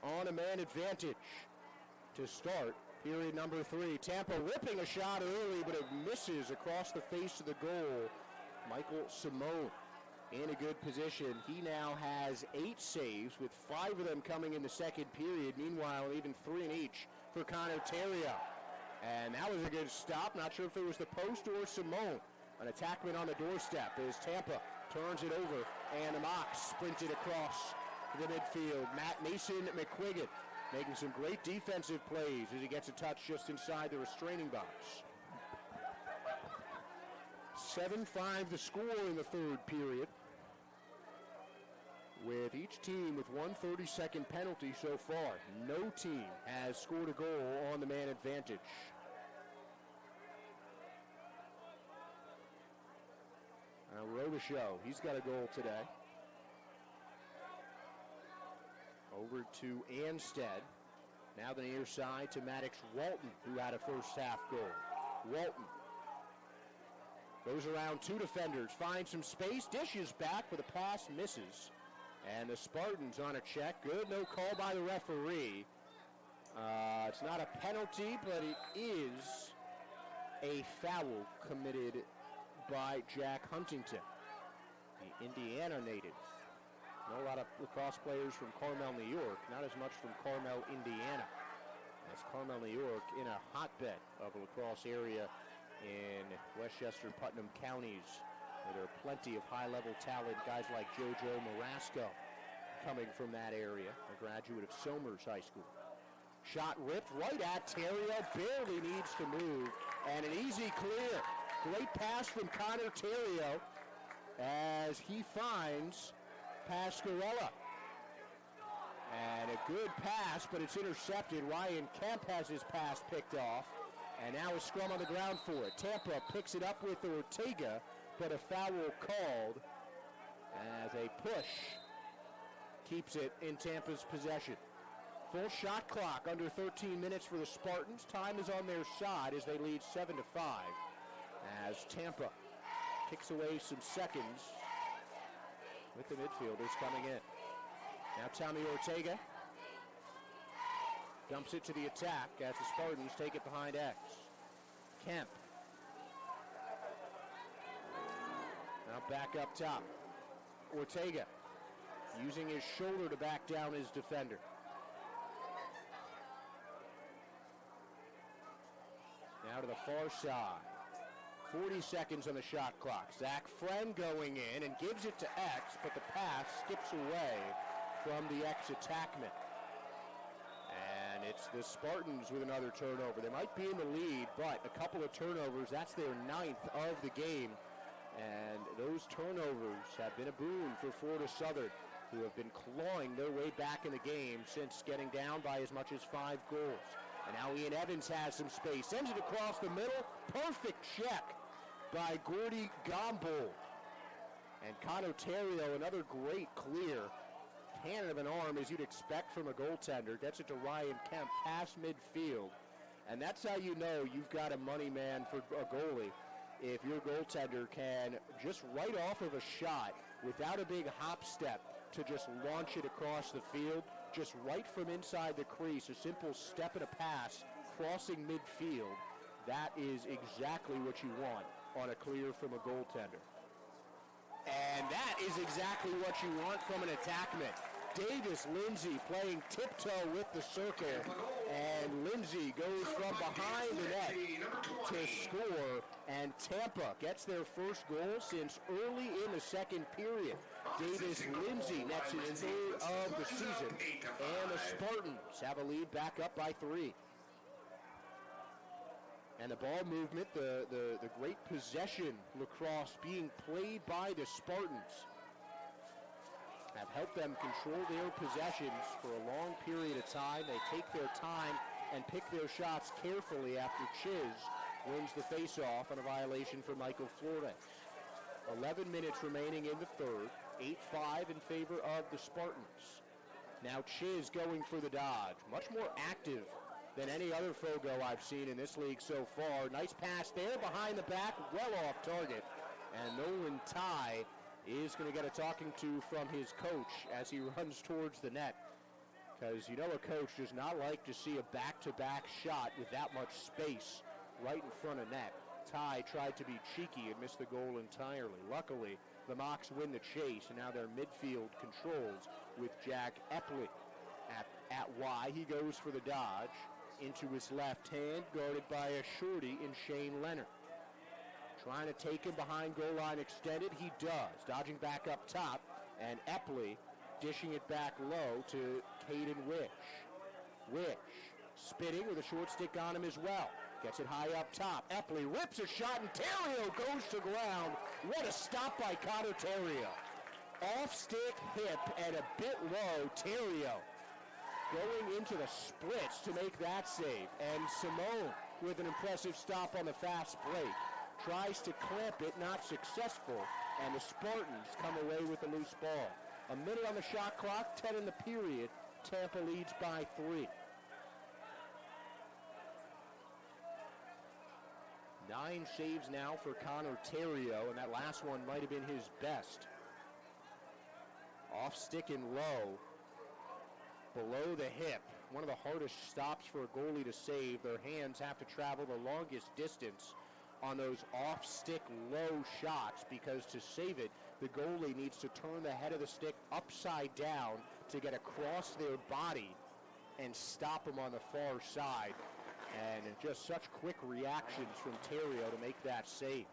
on a man advantage to start period number 3. Tampa ripping a shot early, but it misses across the face of the goal. Michael Simone in a good position. He now has 8 saves, with 5 of them coming in the second period. Meanwhile, even 3 in each for Connor Terrio. And that was a good stop. Not sure if it was the post or Simone. An attackman on the doorstep as Tampa turns it over, and the Mocs sprinted across the midfield. Mason McQuiggan making some great defensive plays as he gets a touch just inside the restraining box. 7-5 the score in the third period, with each team with one 30-second penalty so far. No team has scored a goal on the man advantage. Now Robichaud, he's got a goal today. Over to Anstead. Now the near side to Maddox Walton, who had a first half goal. Walton goes around 2 defenders, finds some space, dishes back, but the pass misses. And the Spartans on a check. Good, no call by the referee. It's not a penalty, but it is a foul committed by Jack Huntington, the Indiana native. Know a lot of lacrosse players from Carmel, New York, not as much from Carmel, Indiana. That's Carmel, New York, in a hotbed of a lacrosse area in Westchester, Putnam counties. There are plenty of high-level talent, guys like JoJo Marasco coming from that area, a graduate of Somers High School. Shot ripped right at Terrio, barely needs to move, and an easy clear. Great pass from Connor Terrio as he finds Pasquarella. And a good pass, but it's intercepted. Ryan Kemp has his pass picked off, and now a scrum on the ground for it. Tampa picks it up with Ortega, but a foul called as a push keeps it in Tampa's possession. Full shot clock, under 13 minutes for the Spartans. Time is on their side as they lead 7-5. As Tampa kicks away some seconds with the midfielders coming in. Now Tommy Ortega dumps it to the attack as the Spartans take it behind X. Kemp. Now back up top. Ortega using his shoulder to back down his defender. Now to the far side. 40 seconds on the shot clock. Zach Friend going in and gives it to X, but the pass skips away from the X attackman. And it's the Spartans with another turnover. They might be in the lead, but a couple of turnovers, that's their 9th of the game. And those turnovers have been a boon for Florida Southern, who have been clawing their way back in the game since getting down by as much as 5 goals. And now Ian Evans has some space, sends it across the middle. Perfect check by Gordy Gombold. And Connor Terrio, another great clear. Cannon of an arm, as you'd expect from a goaltender. Gets it to Ryan Kemp past midfield. And that's how you know you've got a money man for a goalie. If your goaltender can just right off of a shot, without a big hop step, to just launch it across the field, just right from inside the crease, a simple step and a pass, crossing midfield. That is exactly what you want on a clear from a goaltender. And that is exactly what you want from an attackman. Davis Lindsay playing tiptoe with the circle, and Lindsay goes from behind the net to score, and Tampa gets their first goal since early in the second period. Davis Lindsay nets his third of the season, and the Spartans have a lead back up by 3. And the ball movement, the great possession lacrosse being played by the Spartans have helped them control their possessions for a long period of time. They take their time and pick their shots carefully after Chiz wins the faceoff on a violation for Michael Flores. 11 minutes remaining in the third, 8-5 in favor of the Spartans. Now Chiz going for the dodge, much more active than any other Fogo I've seen in this league so far. Nice pass there behind the back, well off target. And Nolan Ty is going to get a talking to from his coach as he runs towards the net. Because you know a coach does not like to see a back-to-back shot with that much space right in front of net. Ty tried to be cheeky and missed the goal entirely. Luckily, the Mocs win the chase, and now their midfield controls with Jack Epley at Y. He goes for the dodge into his left hand, guarded by a shorty in Shane Leonard. Trying to take him behind goal line extended, he does. Dodging back up top, and Epley dishing it back low to Caden Wish. Wish spitting with a short stick on him as well. Gets it high up top. Epley rips a shot, and Terrio goes to ground. What a stop by Connor Terrio. Off-stick hip and a bit low. Terrio going into the splits to make that save. And Simone with an impressive stop on the fast break. Tries to clamp it, not successful. And the Spartans come away with the loose ball. A minute on the shot clock, 10 in the period. Tampa leads by 3. 9 saves now for Connor Terrio, and that last one might have been his best. Off stick and low, below the hip. One of the hardest stops for a goalie to save. Their hands have to travel the longest distance on those off stick low shots, because to save it, the goalie needs to turn the head of the stick upside down to get across their body and stop them on the far side. And just such quick reactions from Terrio to make that save.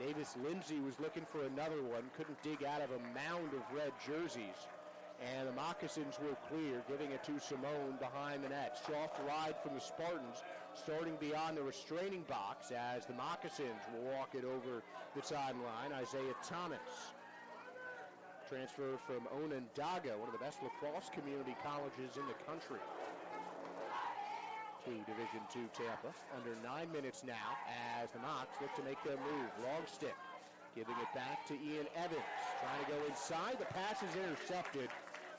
Davis Lindsay was looking for another one, couldn't dig out of a mound of red jerseys. And the Moccasins will clear, giving it to Simone behind the net. Soft ride from the Spartans, starting beyond the restraining box as the Moccasins will walk it over the timeline. Isaiah Thomas, transfer from Onondaga, one of the best lacrosse community colleges in the country, to Division II Tampa. Under 9 minutes now as the Mocs look to make their move. Long stick, giving it back to Ian Evans. Trying to go inside. The pass is intercepted.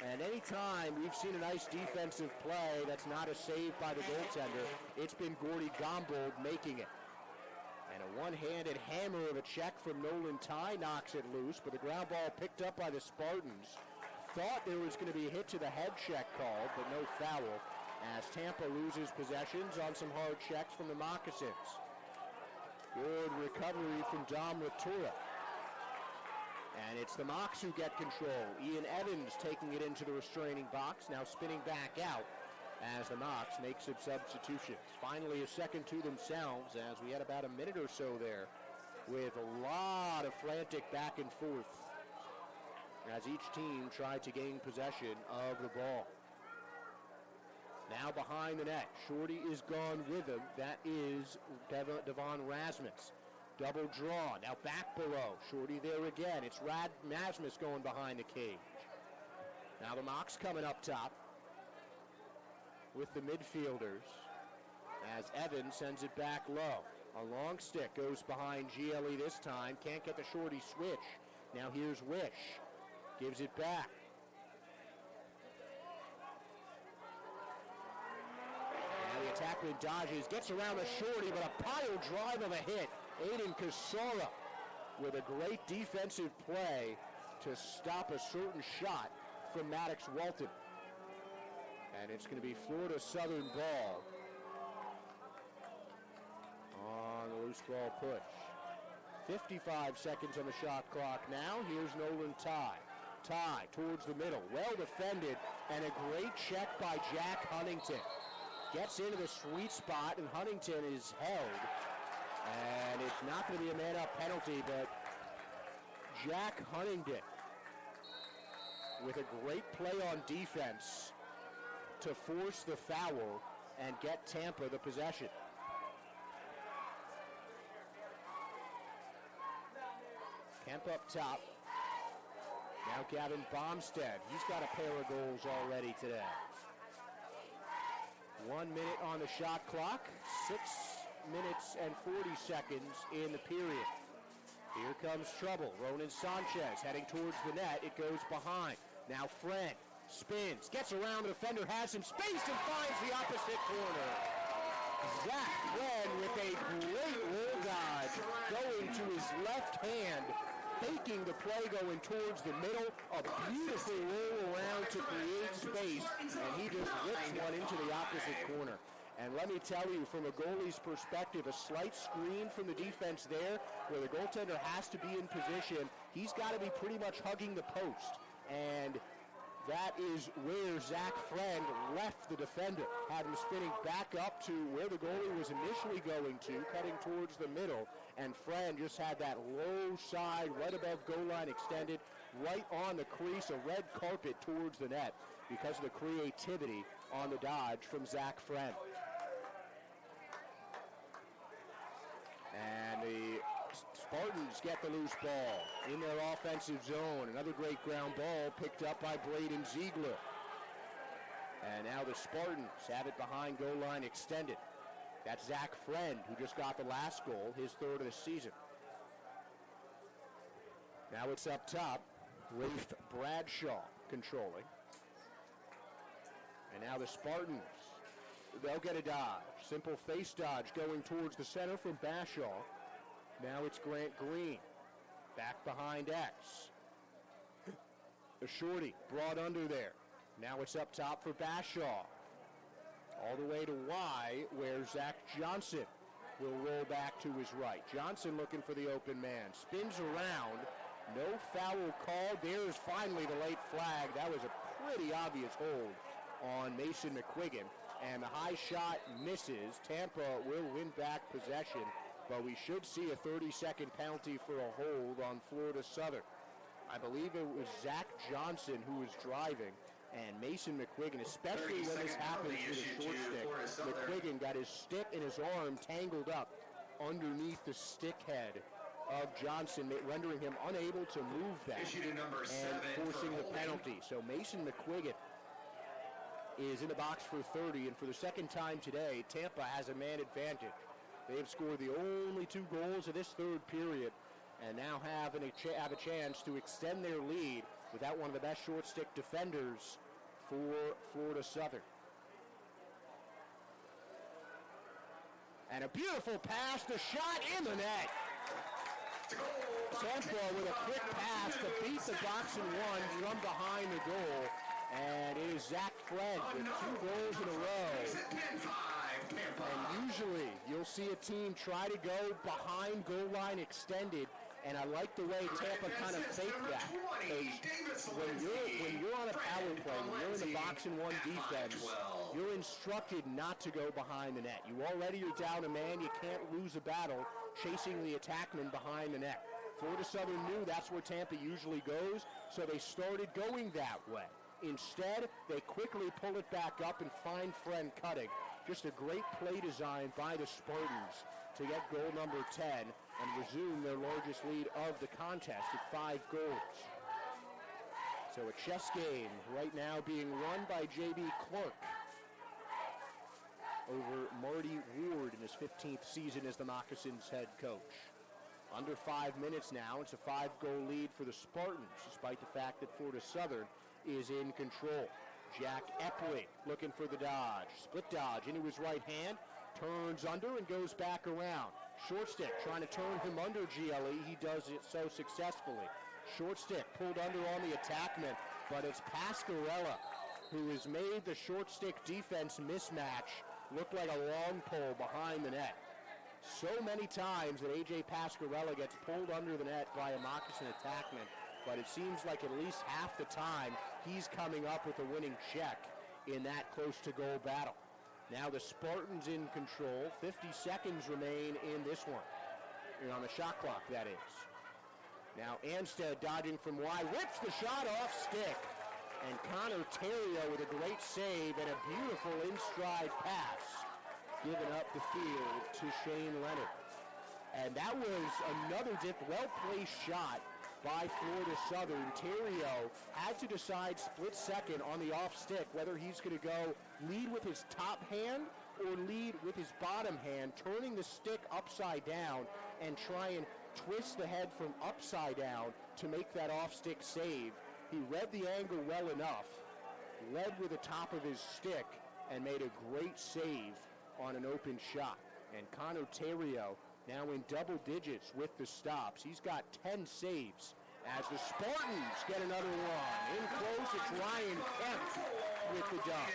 And anytime we've seen a nice defensive play that's not a save by the goaltender, it's been Gordy Gombold making it. And a one-handed hammer of a check from Nolan Ty knocks it loose, but the ground ball picked up by the Spartans. Thought there was going to be a hit to the head check called, but no foul, as Tampa loses possessions on some hard checks from the Moccasins. Good recovery from Dom Latura. And it's the Mocs who get control. Ian Evans taking it into the restraining box, now spinning back out as the Mocs make some substitutions. Finally a second to themselves as we had about a minute or so there with a lot of frantic back and forth as each team tried to gain possession of the ball. Now behind the net, Shorty is gone with him. That is Devon Rasmus. Double draw, now back below. Shorty there again. It's Rasmus going behind the cage. Now the Mocs coming up top with the midfielders as Evans sends it back low. A long stick goes behind GLE this time. Can't get the Shorty switch. Now here's Wish. Gives it back. The attackman dodges, gets around the Shorty, but a pile drive of a hit. Aiden Casara with a great defensive play to stop a certain shot from Maddox Walton. And it's going to be Florida Southern ball on the loose ball push. 55 seconds on the shot clock now. Here's Nolan Ty. Ty towards the middle, well defended, and a great check by Jack Huntington. Gets into the sweet spot, and Huntington is held. And it's not going to be a man-up penalty, but Jack Huntington with a great play on defense to force the foul and get Tampa the possession. Kemp up top. Now Gavin Bomstead. He's got a pair of goals already today. 1 minute on the shot clock. 6 minutes and 40 seconds in the period. Here comes trouble. Ronan Sanchez heading towards the net. It goes behind. Now Friend spins, gets around the defender, has some space, and finds the opposite corner. Zach Friend with a great roll dodge going to his left hand faking the play going towards the middle. A beautiful roll around to create space, and he just whips one into the opposite corner. And let me tell you, from a goalie's perspective, a slight screen from the defense there where the goaltender has to be in position. He's got to be pretty much hugging the post. And that is where Zach Friend left the defender. Had him spinning back up to where the goalie was initially going to, cutting towards the middle. And Friend just had that low side right above goal line extended, right on the crease, a red carpet towards the net because of the creativity on the dodge from Zach Friend. And the Spartans get the loose ball in their offensive zone. Another great ground ball picked up by Braden Ziegler. And now the Spartans have it behind goal line extended. That's Zach Friend, who just got the last goal, his third of the season. Now it's up top. Rafe Bradshaw controlling. And now the Spartans, they'll get a dodge. Simple face dodge going towards the center from Bashaw. Now it's Grant Green. Back behind X. A shorty brought under there. Now it's up top for Bashaw. All the way to Y, where Zach Johnson will roll back to his right. Johnson looking for the open man. Spins around. No foul called. There's finally the late flag. That was a pretty obvious hold on Mason McQuiggan. And the high shot misses. Tampa will win back possession, but we should see a 30-second penalty for a hold on Florida Southern. I believe it was Zach Johnson who was driving, and Mason McQuiggan, especially when this happens with a short stick, McQuiggan got his stick and his arm tangled up underneath the stick head of Johnson, rendering him unable to move that and forcing the penalty. So Mason McQuiggan is in the box for 30, and for the second time today, Tampa has a man advantage. They have scored the only 2 goals of this third period, and now have a chance to extend their lead without one of the best short stick defenders for Florida Southern. And a beautiful pass, the shot in the net. Tampa with a quick pass to beat the box in one from behind the goal. And it is Zach Friend with 2 goals in a row. And usually you'll see a team try to go behind goal line extended, and I like the way Tampa kind of faked that. When you're on a power play, when you're in the box and one defense, you're instructed not to go behind the net. You already are down a man. You can't lose a battle chasing the attackman behind the net. Florida Southern knew that's where Tampa usually goes, so they started going that way. Instead, they quickly pull it back up and find Friend cutting. Just a great play design by the Spartans to get goal number 10 and resume their largest lead of the contest at 5 goals. So a chess game right now being run by J.B. Clark over Marty Ward in his 15th season as the Moccasins head coach. Under 5 minutes now. It's a 5-goal lead for the Spartans, despite the fact that Florida Southern is in control. Jack Epley looking for the dodge. Split dodge into his right hand. Turns under and goes back around. Short stick trying to turn him under GLE. He does it so successfully. Short stick pulled under on the attackman, but it's Pascarella who has made the short stick defense mismatch look like a long pole behind the net. So many times that A.J. Pascarella gets pulled under the net by a Moccasin attackman, but it seems like at least half the time he's coming up with a winning check in that close-to-goal battle. Now the Spartans in control. 50 seconds remain in this one. On the shot clock, that is. Now Anstead dodging from wide, whips the shot off stick. And Connor Terrio with a great save and a beautiful in-stride pass, giving up the field to Shane Leonard. And that was another well-placed shot by Florida Southern. Terrio had to decide split second on the off stick whether he's going to go lead with his top hand or lead with his bottom hand, turning the stick upside down and try and twist the head from upside down to make that off stick save. He read the angle well enough, led with the top of his stick, and made a great save on an open shot. And Connor Terrio now in double digits with the stops. He's got 10 saves as the Spartans get another one. In close, it's Ryan Kemp with the dunk.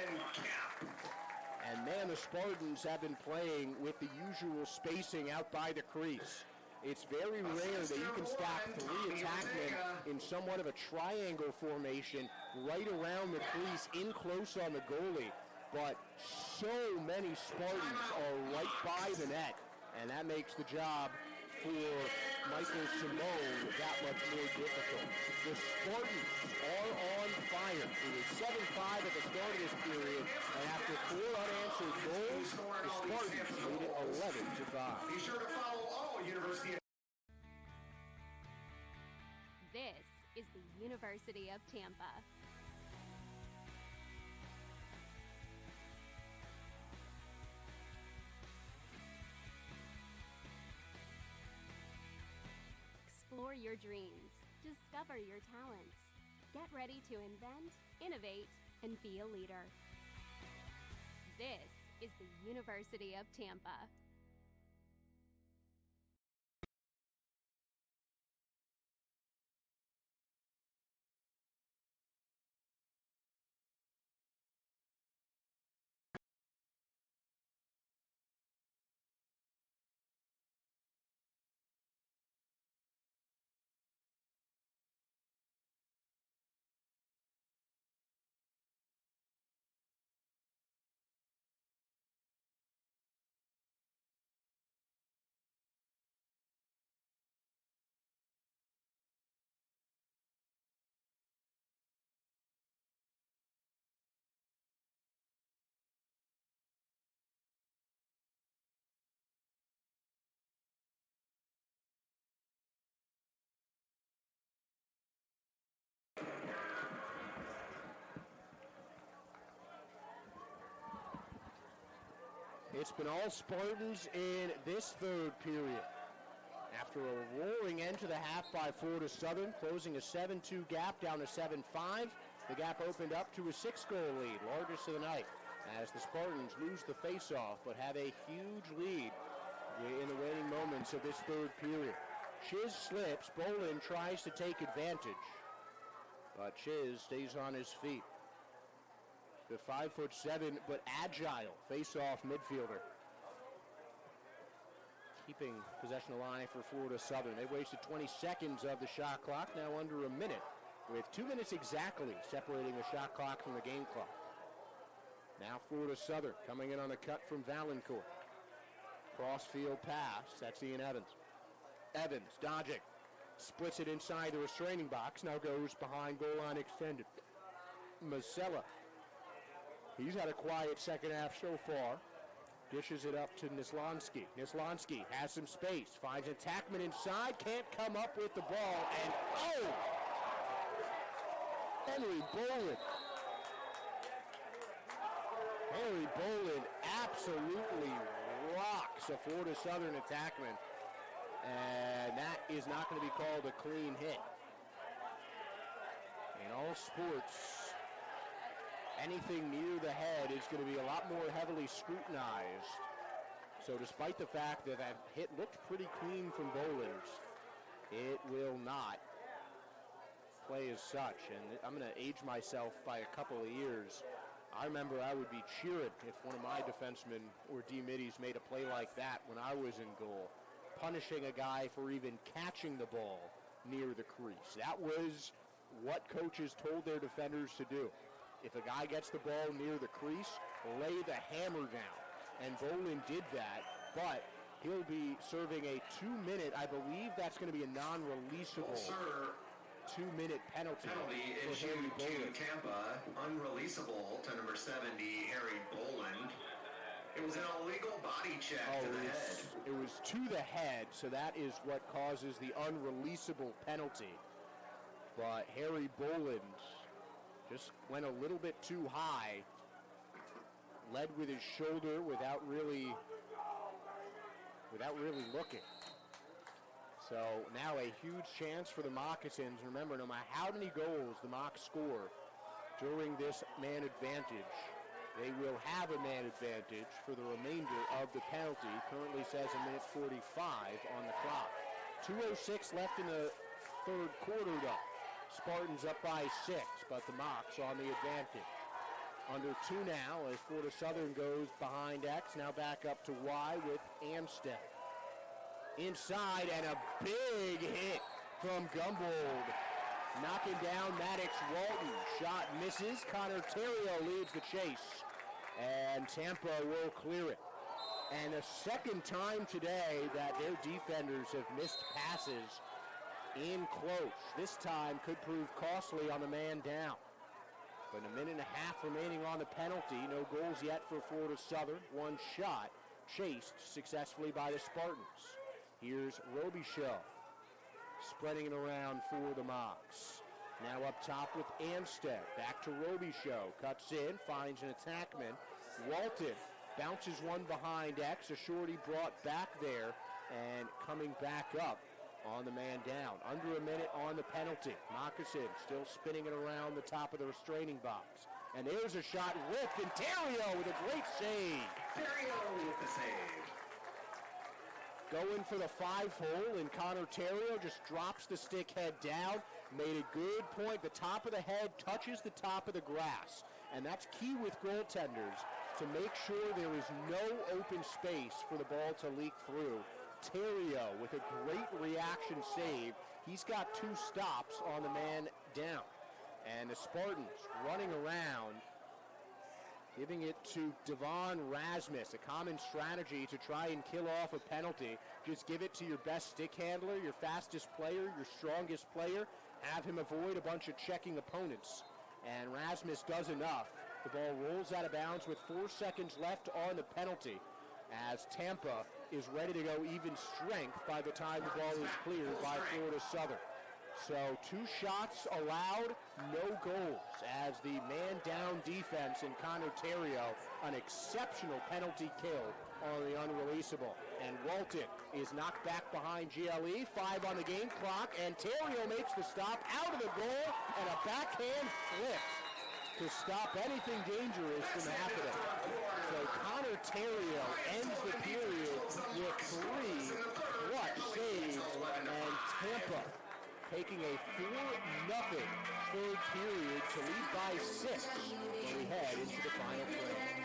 And man, the Spartans have been playing with the usual spacing out by the crease. It's very rare that you can stack 3 attackmen in somewhat of a triangle formation right around the crease, in close on the goalie. But so many Spartans are right by the net, and that makes the job for Michael Simone that much more difficult. The Spartans are on fire. It was 7-5 at the start of this period, and after 4 unanswered goals, the Spartans lead it 11-5. Be sure to follow all University. This is the University of Tampa. Explore your dreams. Discover your talents. Get ready to invent, innovate, and be a leader. This is the University of Tampa. It's been all Spartans in this third period. After a roaring end to the half by Florida Southern, closing a 7-2 gap down to 7-5, the gap opened up to a 6-goal lead, largest of the night, as the Spartans lose the face-off but have a huge lead in the waning moments of this third period. Chiz slips, Bolin tries to take advantage, but Chiz stays on his feet. The 5'7" but agile face-off midfielder, keeping possession of the line for Florida Southern. They wasted 20 seconds of the shot clock, now under a minute, with 2 minutes exactly separating the shot clock from the game clock. Now Florida Southern coming in on the cut from Valancourt. Crossfield pass, that's Ian Evans. Evans dodging, splits it inside the restraining box, now goes behind goal line extended. Masella, he's had a quiet second half so far. Dishes it up to Nislansky. Nislansky has some space, finds attackman inside, can't come up with the ball, and oh! Henry Bolin. Henry Bolin absolutely rocks a Florida Southern attackman, and that is not going to be called a clean hit. In all sports, anything near the head is going to be a lot more heavily scrutinized. So despite the fact that that hit looked pretty clean from Bolins, it will not play as such. And I'm going to age myself by a couple of years. I remember I would be cheering if one of my defensemen or D-middies made a play like that when I was in goal, punishing a guy for even catching the ball near the crease. That was what coaches told their defenders to do. If a guy gets the ball near the crease, lay the hammer down. And Bolin did that, but he'll be serving a 2-minute, I believe that's going to be a non-releasable 2-minute penalty for Harry Bolin. Tampa, unreleasable to number 70, Harry Boland. It was an illegal body check to the head. It was to the head, so that is what causes the unreleasable penalty. But Harry Boland just went a little bit too high, led with his shoulder without really looking. So now a huge chance for the Moccasins. Remember, no matter how many goals the Mocs score during this man advantage, They will have a man advantage for the remainder of the penalty. Currently says a minute 45 on the clock. 2:06 left in the third quarter, though. Spartans up by 6, but the Mocs on the advantage. Under 2 now as Florida Southern goes behind X. Now back up to Y with Amstead. Inside, and a big hit from Gumbold. Knocking down Maddox Walton. Shot misses. Connor Terrio leads the chase. And Tampa will clear it. And a second time today that their defenders have missed passes in close. This time could prove costly on the man down. But a minute and a half remaining on the penalty. No goals yet for Florida Southern. One shot chased successfully by the Spartans. Here's Robichaud spreading it around for the Mocs. Now up top with Amstead. Back to Robichaud. Cuts in, finds an attackman. Walton bounces one behind X. A shorty brought back there and coming back up on the man down. Under a minute on the penalty. Moccasin still spinning it around the top of the restraining box. And there's a shot whipped, and Terrio with a great save. Terrio with the save. Going for the 5-hole, and Connor Terrio just drops the stick head down. Made a good point. The top of the head touches the top of the grass. And that's key with goaltenders, to make sure there is no open space for the ball to leak through. Terrio with a great reaction save. He's got 2 stops on the man down. And the Spartans running around, giving it to Devon Rasmus. A common strategy to try and kill off a penalty. Just give it to your best stick handler, your fastest player, your strongest player. Have him avoid a bunch of checking opponents. And Rasmus does enough. The ball rolls out of bounds with 4 seconds left on the penalty, as Tampa is ready to go even strength by the time the ball is cleared by Florida Southern. So 2 shots allowed, no goals, as the man-down defense in Connor Terrio, an exceptional penalty kill on the unreleasable. And Walton is knocked back behind GLE, 5 on the game clock, and Terrio makes the stop out of the goal, and a backhand flip to stop anything dangerous from happening. So Connor Terrio ends the period with 3 clutch saves, and Tampa taking a 4-0 third period to lead by 6 when we head into the final frame.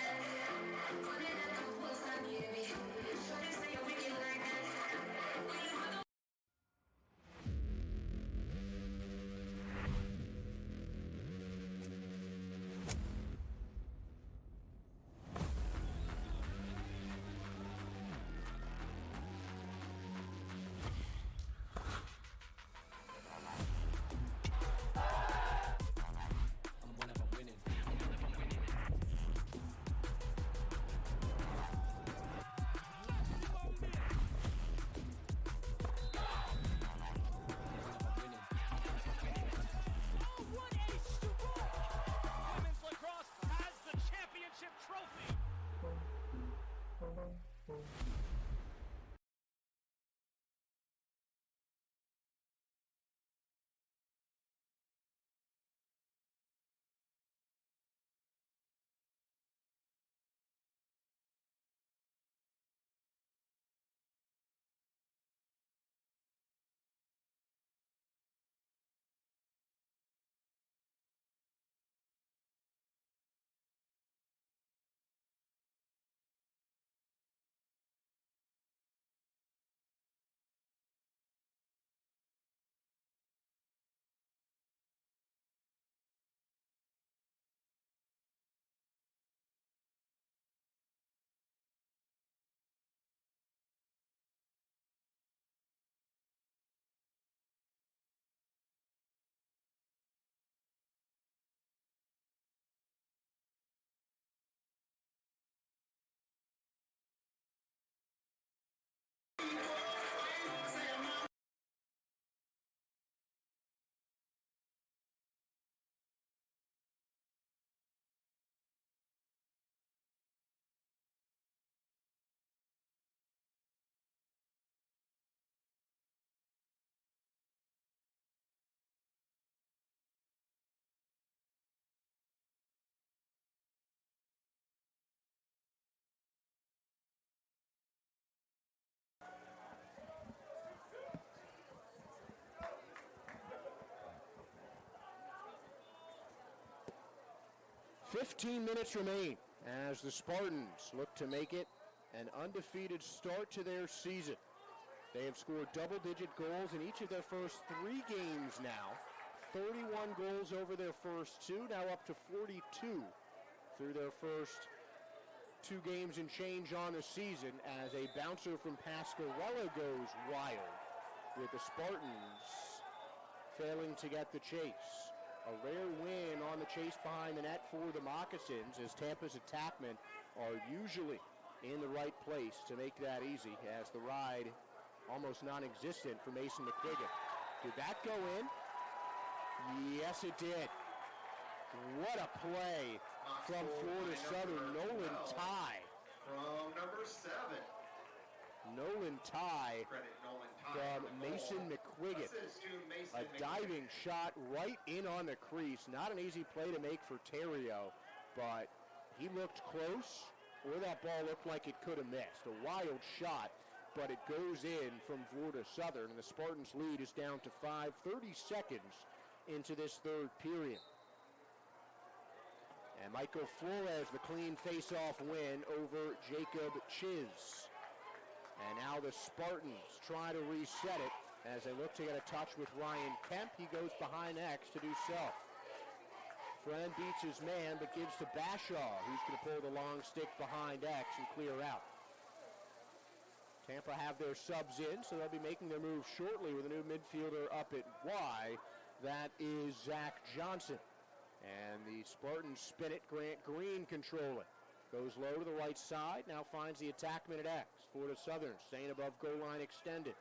15 minutes remain as the Spartans look to make it an undefeated start to their season. They have scored double-digit goals in each of their first 3 games now. 31 goals over their first 2, now up to 42 through their first 2 games and change on the season as a bouncer from Pascarella goes wild, with the Spartans failing to get the chase. A rare win on the chase behind the net for the Moccasins, as Tampa's attackmen are usually in the right place to make that easy, as the ride almost non-existent for Mason McQuiggan. Did that go in? Yes, it did. What a play from Florida Southern. Nolan Ty. From number 7. Nolan Ty from Mason McQuiggan. A diving shot right in on the crease. Not an easy play to make for Terrio, but he looked close, or that ball looked like it could have missed. A wild shot, but it goes in from Florida Southern, and the Spartans' lead is down to 5, 30 seconds into this third period. And Michael Flores, the clean face-off win over Jacob Chiz. And now the Spartans try to reset it as they look to get a touch with Ryan Kemp. He goes behind X to do so. Friend beats his man, but gives to Bashaw, who's going to pull the long stick behind X and clear out. Tampa have their subs in, so they'll be making their move shortly with a new midfielder up at Y. That is Zach Johnson. And the Spartans spin it. Grant Green controlling. Goes low to the right side. Now finds the attackman at X. Florida Southern staying above goal line extended.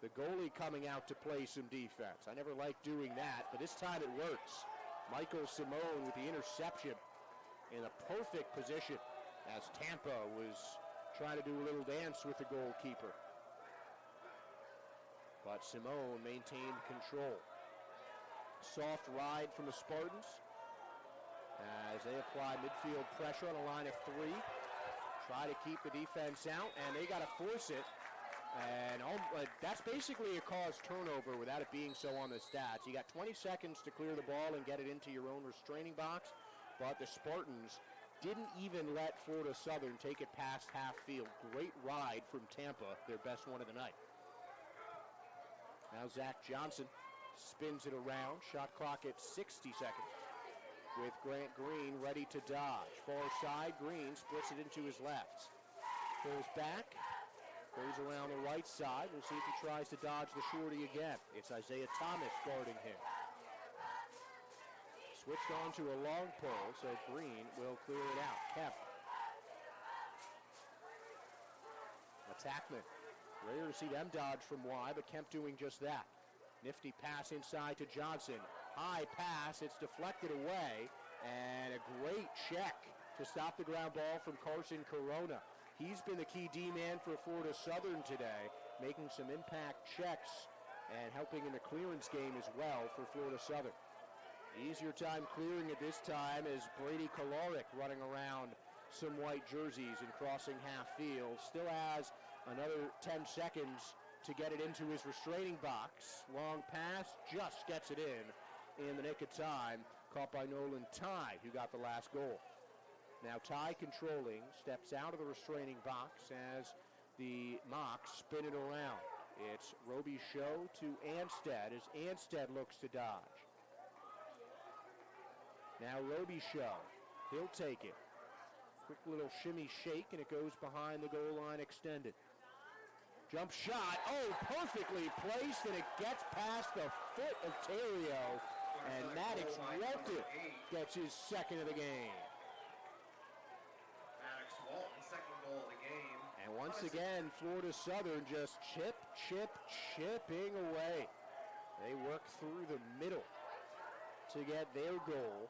The goalie coming out to play some defense. I never like doing that, but this time it works. Michael Simone with the interception in a perfect position as Tampa was trying to do a little dance with the goalkeeper. But Simone maintained control. Soft ride from the Spartans as they apply midfield pressure on a line of 3. Try to keep the defense out, and they got to force it. And that's basically a caused turnover without it being so on the stats. You got 20 seconds to clear the ball and get it into your own restraining box, but the Spartans didn't even let Florida Southern take it past half field. Great ride from Tampa, their best one of the night. Now Zach Johnson spins it around. Shot clock at 60 seconds with Grant Green ready to dodge. Far side, Green splits it into his left. Pulls back, goes around the right side. We'll see if he tries to dodge the shorty again. It's Isaiah Thomas guarding him. Switched on to a long pull, so Green will clear it out. Kemp. Attackman. Rare to see them dodge from Y, but Kemp doing just that. Nifty pass inside to Johnson. High pass, it's deflected away, and a great check to stop the ground ball from Carson Corona. He's been the key D-man for Florida Southern today, making some impact checks and helping in the clearance game as well for Florida Southern. Easier time clearing at this time as Brady Kolarik running around some white jerseys and crossing half field. Still has another 10 seconds to get it into his restraining box. Long pass, just gets it in the nick of time. Caught by Nolan Ty, who got the last goal. Now Ty controlling, steps out of the restraining box as the Mocs spin it around. It's Roby Show to Anstead as Anstead looks to dodge. Now Roby Show, he'll take it. Quick little shimmy shake, and it goes behind the goal line extended. Jump shot, perfectly placed, and it gets past the foot of Terrio, and Maddox Walton gets his second of the game. Maddox Walton, second goal of the game. And once again, Florida Southern just chipping away. They work through the middle to get their goal.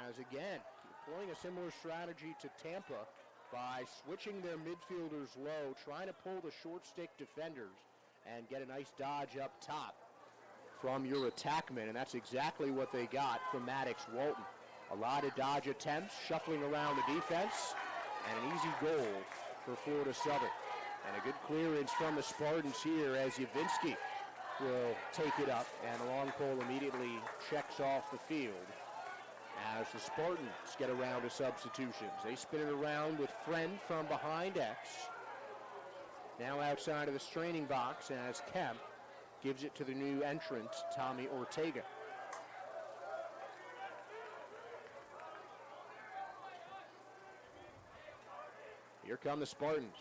As again, employing a similar strategy to Tampa by switching their midfielders low, trying to pull the short stick defenders and get a nice dodge up top from your attackman, and that's exactly what they got from Maddox Walton. A lot of dodge attempts, shuffling around the defense, and an easy goal for Florida Southern. And a good clearance from the Spartans here as Yavinsky will take it up, and the long pole immediately checks off the field as the Spartans get around to substitutions. They spin it around with Friend from behind X. Now outside of the straining box as Kemp gives it to the new entrant, Tommy Ortega. Here come the Spartans.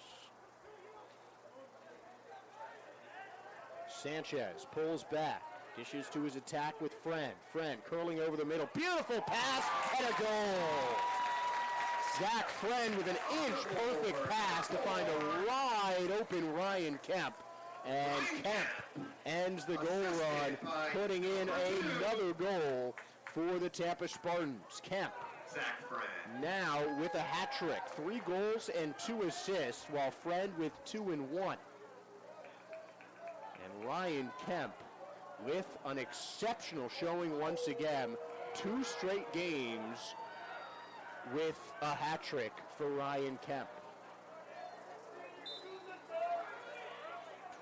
Sanchez pulls back, dishes to his attack with Friend. Friend curling over the middle. Beautiful pass and a goal. Zach Friend with an inch-perfect pass to find a wide open Ryan Kemp. And Kemp ends the goal run, putting in another goal for the Tampa Spartans. Kemp now with a hat trick. 3 goals and 2 assists, while Friend with 2 and 1. And Ryan Kemp with an exceptional showing once again. 2 straight games with a hat trick for Ryan Kemp.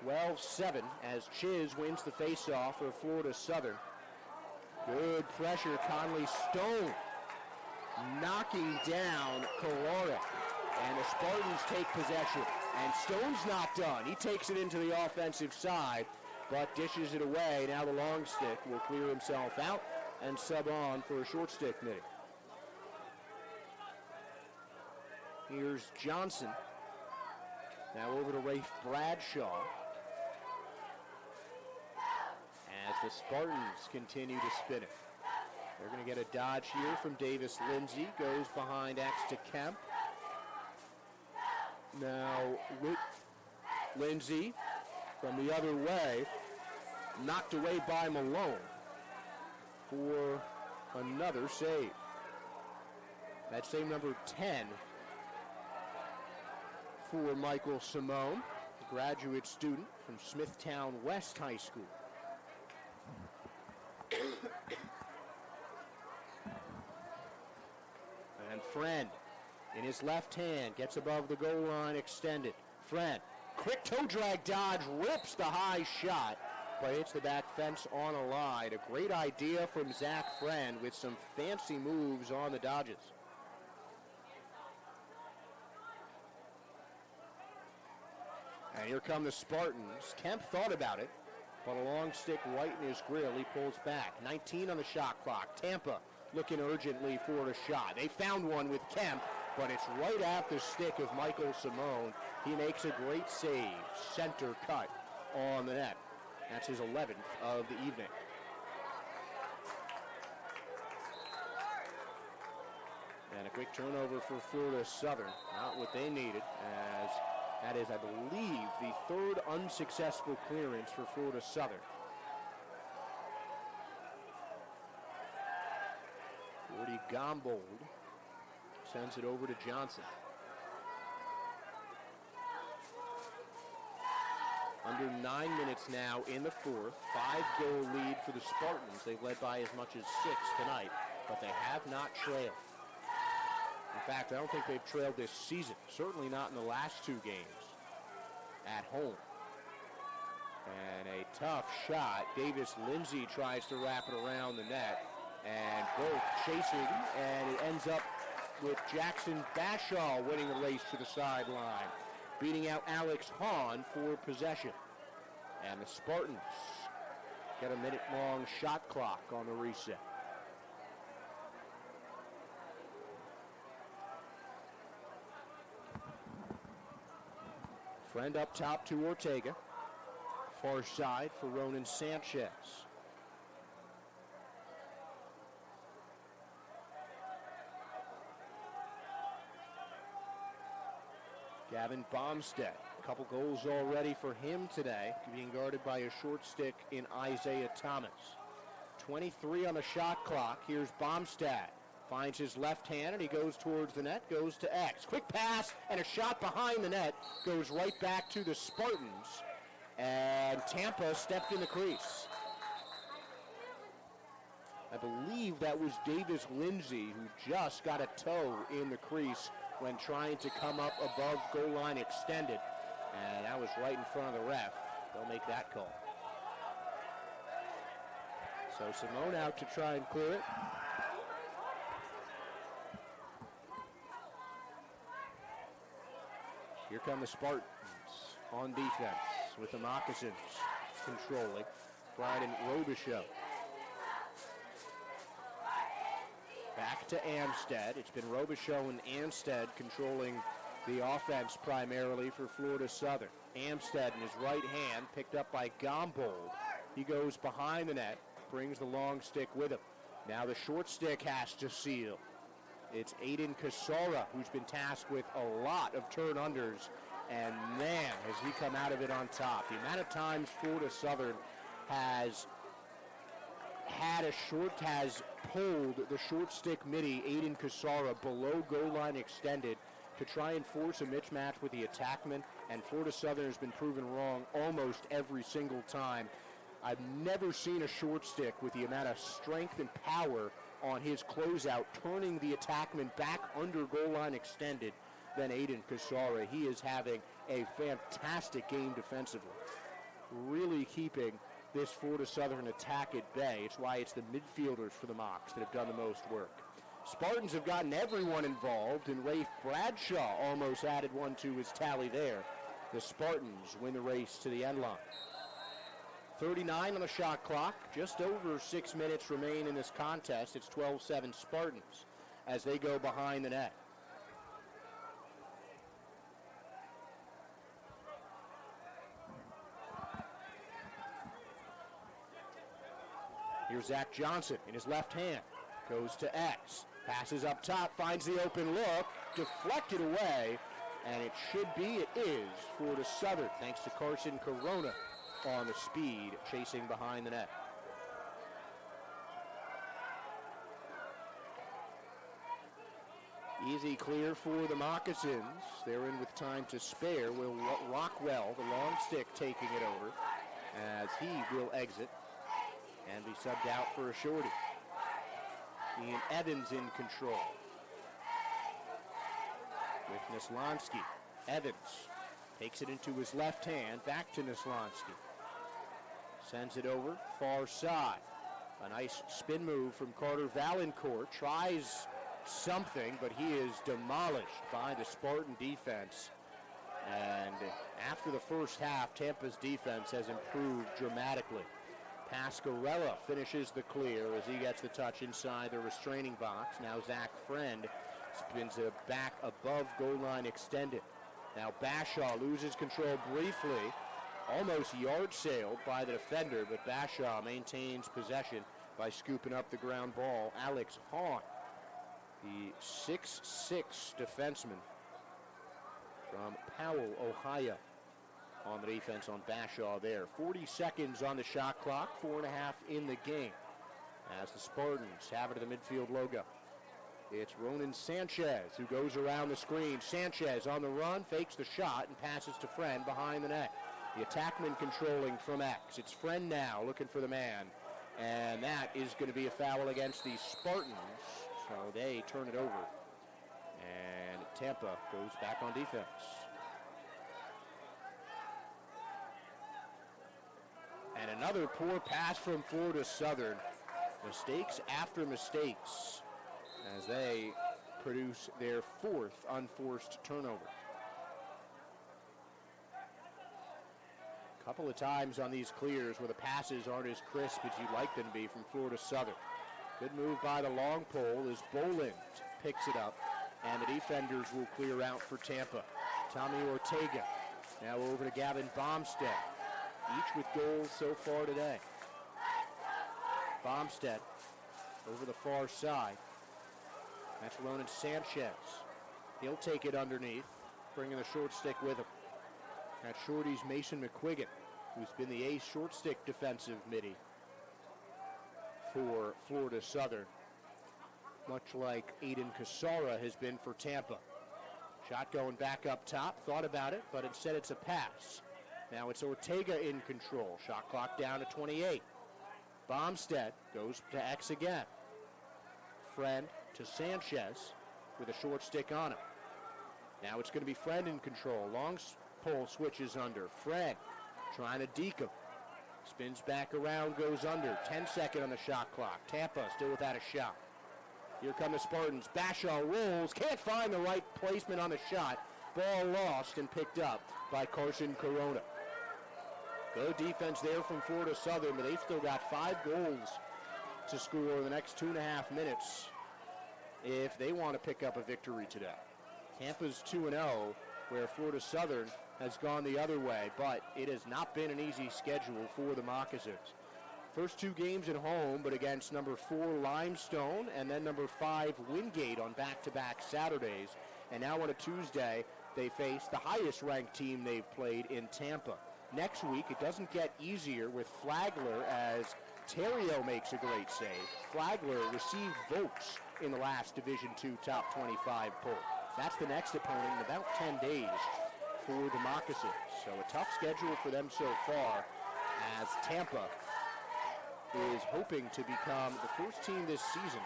12-7 as Chiz wins the faceoff for Florida Southern. Good pressure, Conley Stone knocking down Carrara. And the Spartans take possession. And Stone's not done. He takes it into the offensive side, but dishes it away. Now the long stick will clear himself out and sub on for a short stick minute. Here's Johnson. Now over to Rafe Bradshaw. As the Spartans continue to spin it. They're going to get a dodge here from Davis Lindsay. Goes behind X to Kemp. Now Lindsay from the other way. Knocked away by Malone for another save. That save number 10 for Michael Simone, a graduate student from Smithtown West High School. And Friend in his left hand gets above the goal line extended. Friend, quick toe drag dodge, rips the high shot, but hits the back fence on a line. A great idea from Zach Friend with some fancy moves on the dodges. And here come the Spartans. Kemp thought about it, but a long stick right in his grill. He pulls back. 19 on the shot clock. Tampa looking urgently for a shot. They found one with Kemp, but it's right at the stick of Michael Simone. He makes a great save. Center cut on the net. That's his 11th of the evening. And a quick turnover for Florida Southern. Not what they needed, as that is, I believe, the 3rd unsuccessful clearance for Florida Southern. Gordy Gombold sends it over to Johnson. Under 9 minutes now in the 4th. 5-goal lead for the Spartans. They've led by as much as 6 tonight, but they have not trailed. In fact, I don't think they've trailed this season. Certainly not in the last 2 games at home. And a tough shot. Davis Lindsay tries to wrap it around the net. And both chasing, and it ends up with Jackson Bashaw winning the race to the sideline, beating out Alex Hahn for possession. And the Spartans get a minute-long shot clock on the reset. Friend up top to Ortega. Far side for Ronan Sanchez. Gavin Bomstead, a couple goals already for him today, being guarded by a short stick in Isaiah Thomas. 23 on the shot clock. Here's Bomstead. Finds his left hand and he goes towards the net, goes to X. Quick pass and a shot behind the net. Goes right back to the Spartans. And Tampa stepped in the crease. I believe that was Davis Lindsay who just got a toe in the crease when trying to come up above goal line extended. And that was right in front of the ref. They'll make that call. So Simone out to try and clear it. Here come the Spartans on defense with the Moccasins controlling. Bryden Robichaux. Back to Amstead. It's been Robichaux and Amstead controlling the offense primarily for Florida Southern. Amstead in his right hand, picked up by Gombold. He goes behind the net, brings the long stick with him. Now the short stick has to seal. It's Aiden Casara who's been tasked with a lot of turn-unders, and man, has he come out of it on top. The amount of times Florida Southern has pulled the short stick midi, Aiden Casara, below goal line extended to try and force a mismatch with the attackman, and Florida Southern has been proven wrong almost every single time. I've never seen a short stick with the amount of strength and power on his closeout, turning the attackman back under goal line extended than Aiden Casara. He is having a fantastic game defensively, really keeping this Florida Southern attack at bay. It's why it's the midfielders for the Mocs that have done the most work. Spartans have gotten everyone involved, and Rafe Bradshaw almost added one to his tally there. The Spartans win the race to the end line. 39 on the shot clock. Just over 6 minutes remain in this contest. It's 12-7 Spartans as they go behind the net. Here's Zach Johnson in his left hand. Goes to X. Passes up top, finds the open look, deflected away, and it is Florida Southern, thanks to Carson Corona on the speed, chasing behind the net. Easy clear for the Moccasins. They're in with time to spare. Will Rockwell, the long stick, taking it over as he will exit and be subbed out for a shorty. Ian Evans in control with Neslansky. Evans takes it into his left hand, back to Neslansky. Sends it over, far side. A nice spin move from Carter Valancourt. Tries something, but he is demolished by the Spartan defense. And after the first half, Tampa's defense has improved dramatically. Pasquarella finishes the clear as he gets the touch inside the restraining box. Now Zach Friend spins it back above goal line extended. Now Bashaw loses control briefly, almost yard sailed by the defender, but Bashaw maintains possession by scooping up the ground ball. Alex Hahn, the 6'6" defenseman from Powell, Ohio, on the defense on Bashaw there. 40 seconds on the shot clock, 4.5 in the game as the Spartans have it to the midfield logo. It's Ronan Sanchez who goes around the screen. Sanchez on the run, fakes the shot, and passes to Friend behind the net. The attackman controlling from X. It's Friend now looking for the man, and that is going to be a foul against the Spartans, so they turn it over, and Tampa goes back on defense. And another poor pass from Florida Southern. Mistakes after mistakes as they produce their fourth unforced turnover. A couple of times on these clears where the passes aren't as crisp as you'd like them to be from Florida Southern. Good move by the long pole as Boland picks it up, and the defenders will clear out for Tampa. Tommy Ortega now over to Gavin Bomstead, each with goals so far today. Bomstead over the far side. That's Ronan Sanchez. He'll take it underneath, bringing the short stick with him. That's Shorty's Mason McQuiggan, who's been the ace short stick defensive midi for Florida Southern, much like Aiden Casara has been for Tampa. Shot going back up top, thought about it, but instead it's a pass. Now it's Ortega in control. Shot clock down to 28. Bomstead goes to X again. Friend to Sanchez with a short stick on him. Now it's going to be Friend in control. Long pole switches under. Friend trying to deke him. Spins back around, goes under. 10-second on the shot clock. Tampa still without a shot. Here come the Spartans. Bashaw rolls. Can't find the right placement on the shot. Ball lost and picked up by Carson Corona. Good defense there from Florida Southern, but they've still got 5 goals to score in the next 2.5 minutes if they want to pick up a victory today. Tampa's 2-0, where Florida Southern has gone the other way, but it has not been an easy schedule for the Moccasins. First 2 games at home, but against number 4 Limestone and then number 5 Wingate on back-to-back Saturdays. And now on a Tuesday, they face the highest-ranked team they've played in Tampa. Next week, it doesn't get easier with Flagler as Terrio makes a great save. Flagler received votes in the last Division II Top 25 poll. That's the next opponent in about 10 days for the Moccasins. So a tough schedule for them so far as Tampa is hoping to become the first team this season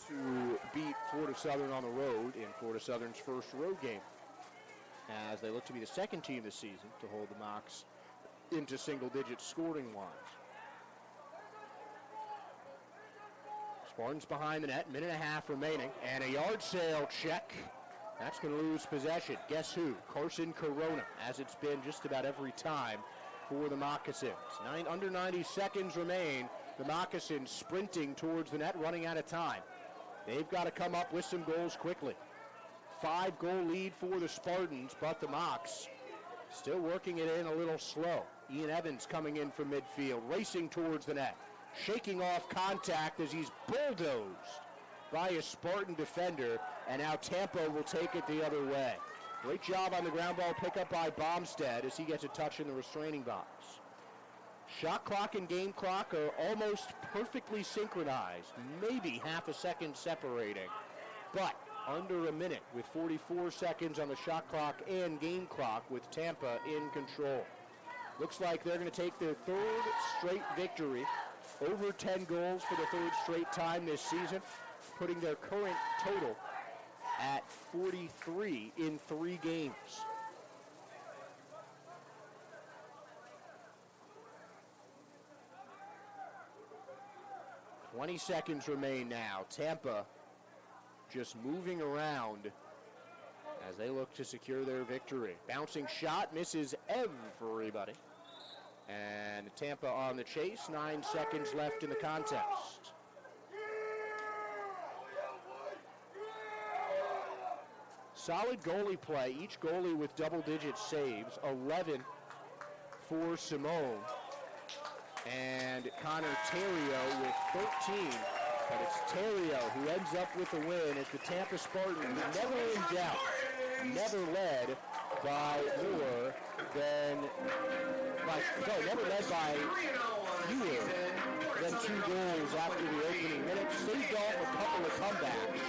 to beat Florida Southern on the road in Florida Southern's first road game, as they look to be the second team this season to hold the Mocs into single-digit scoring-wise. Spartans behind the net, 1.5 remaining, and a yard sale check. That's going to lose possession. Guess who? Carson Corona, as it's been just about every time for the Moccasins. Under 90 seconds remain. The Moccasins sprinting towards the net, running out of time. They've got to come up with some goals quickly. 5-goal lead for the Spartans, but the Mocs still working it in a little slow. Ian Evans coming in from midfield, racing towards the net, shaking off contact as he's bulldozed by a Spartan defender, and now Tampa will take it the other way. Great job on the ground ball pickup by Bomstead as he gets a touch in the restraining box. Shot clock and game clock are almost perfectly synchronized, maybe half a second separating, but under a minute with 44 seconds on the shot clock and game clock with Tampa in control. Looks like they're going to take their 3rd straight victory, over 10 goals for the 3rd straight time this season, putting their current total at 43 in 3 games. "20 seconds remain now. Tampa just moving around as they look to secure their victory. Bouncing shot misses everybody. And Tampa on the chase. 9 seconds left in the contest. Solid goalie play. Each goalie with double-digit saves. 11 for Simone. And Connor Terrio with 13. But it's Terrio who ends up with the win as the Tampa Spartans, never in doubt, never led by more than, never led by fewer than 2 goals after the opening minute. Saved off a couple of comebacks,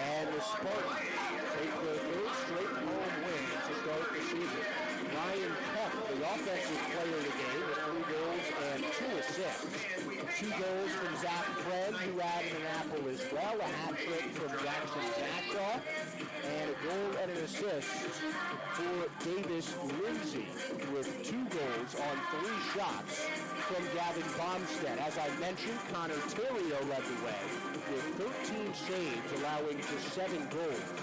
and the Spartans take their 3rd straight home win to start the season. Ryan Peck, the offensive player of the game, with 3 goals and 2 assists. 2 goals from Zach Fred, who added an apple as well, a hat trick from Jackson Bashaw, and a goal and an assist for Davis Lindsay with 2 goals on 3 shots from Gavin Bomstead. As I mentioned, Connor Terrio led the way with 13 saves, allowing just 7 goals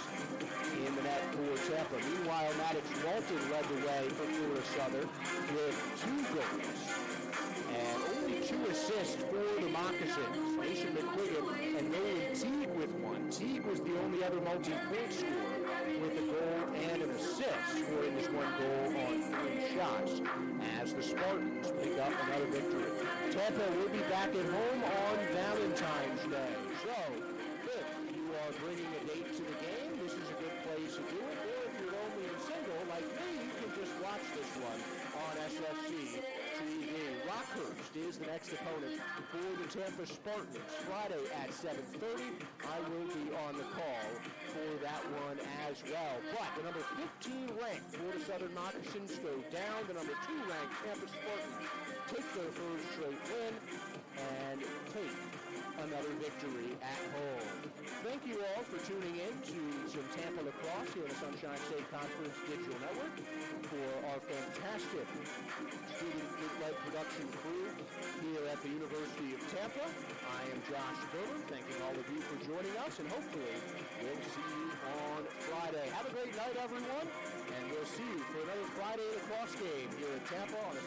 in the net for Tampa. Meanwhile, Maddox Walton led the way for Florida Southern with 2 goals and only 2 assists for the Moccasins. Mason McQuiggan and Nolan Teague with 1. Teague was the only other multi-point scorer with a goal and an assist, scoring this 1 goal on 3 shots as the Spartans pick up another victory. Tampa will be back at home on Valentine's Day. So, if you are bringing a date to the game, this is a good place to do it. Or if you're lonely and single like me, you can just watch this one on SFC TV. Rockhurst is the next opponent for the Tampa Spartans. Friday at 7:30. I will be on the call for that one as well. But the number 15 ranked Florida Southern Moccasins go down. The number 2 ranked Tampa Spartans take their 3rd straight win and take another victory at home. Thank you all for tuning in to some Tampa Lacrosse here on the Sunshine State Conference Digital Network. For our fantastic student-led production crew here at the University of Tampa, I am Josh Berman, thanking all of you for joining us, and hopefully we'll see you on Friday. Have a great night, everyone, and we'll see you for another Friday Lacrosse game here at Tampa on the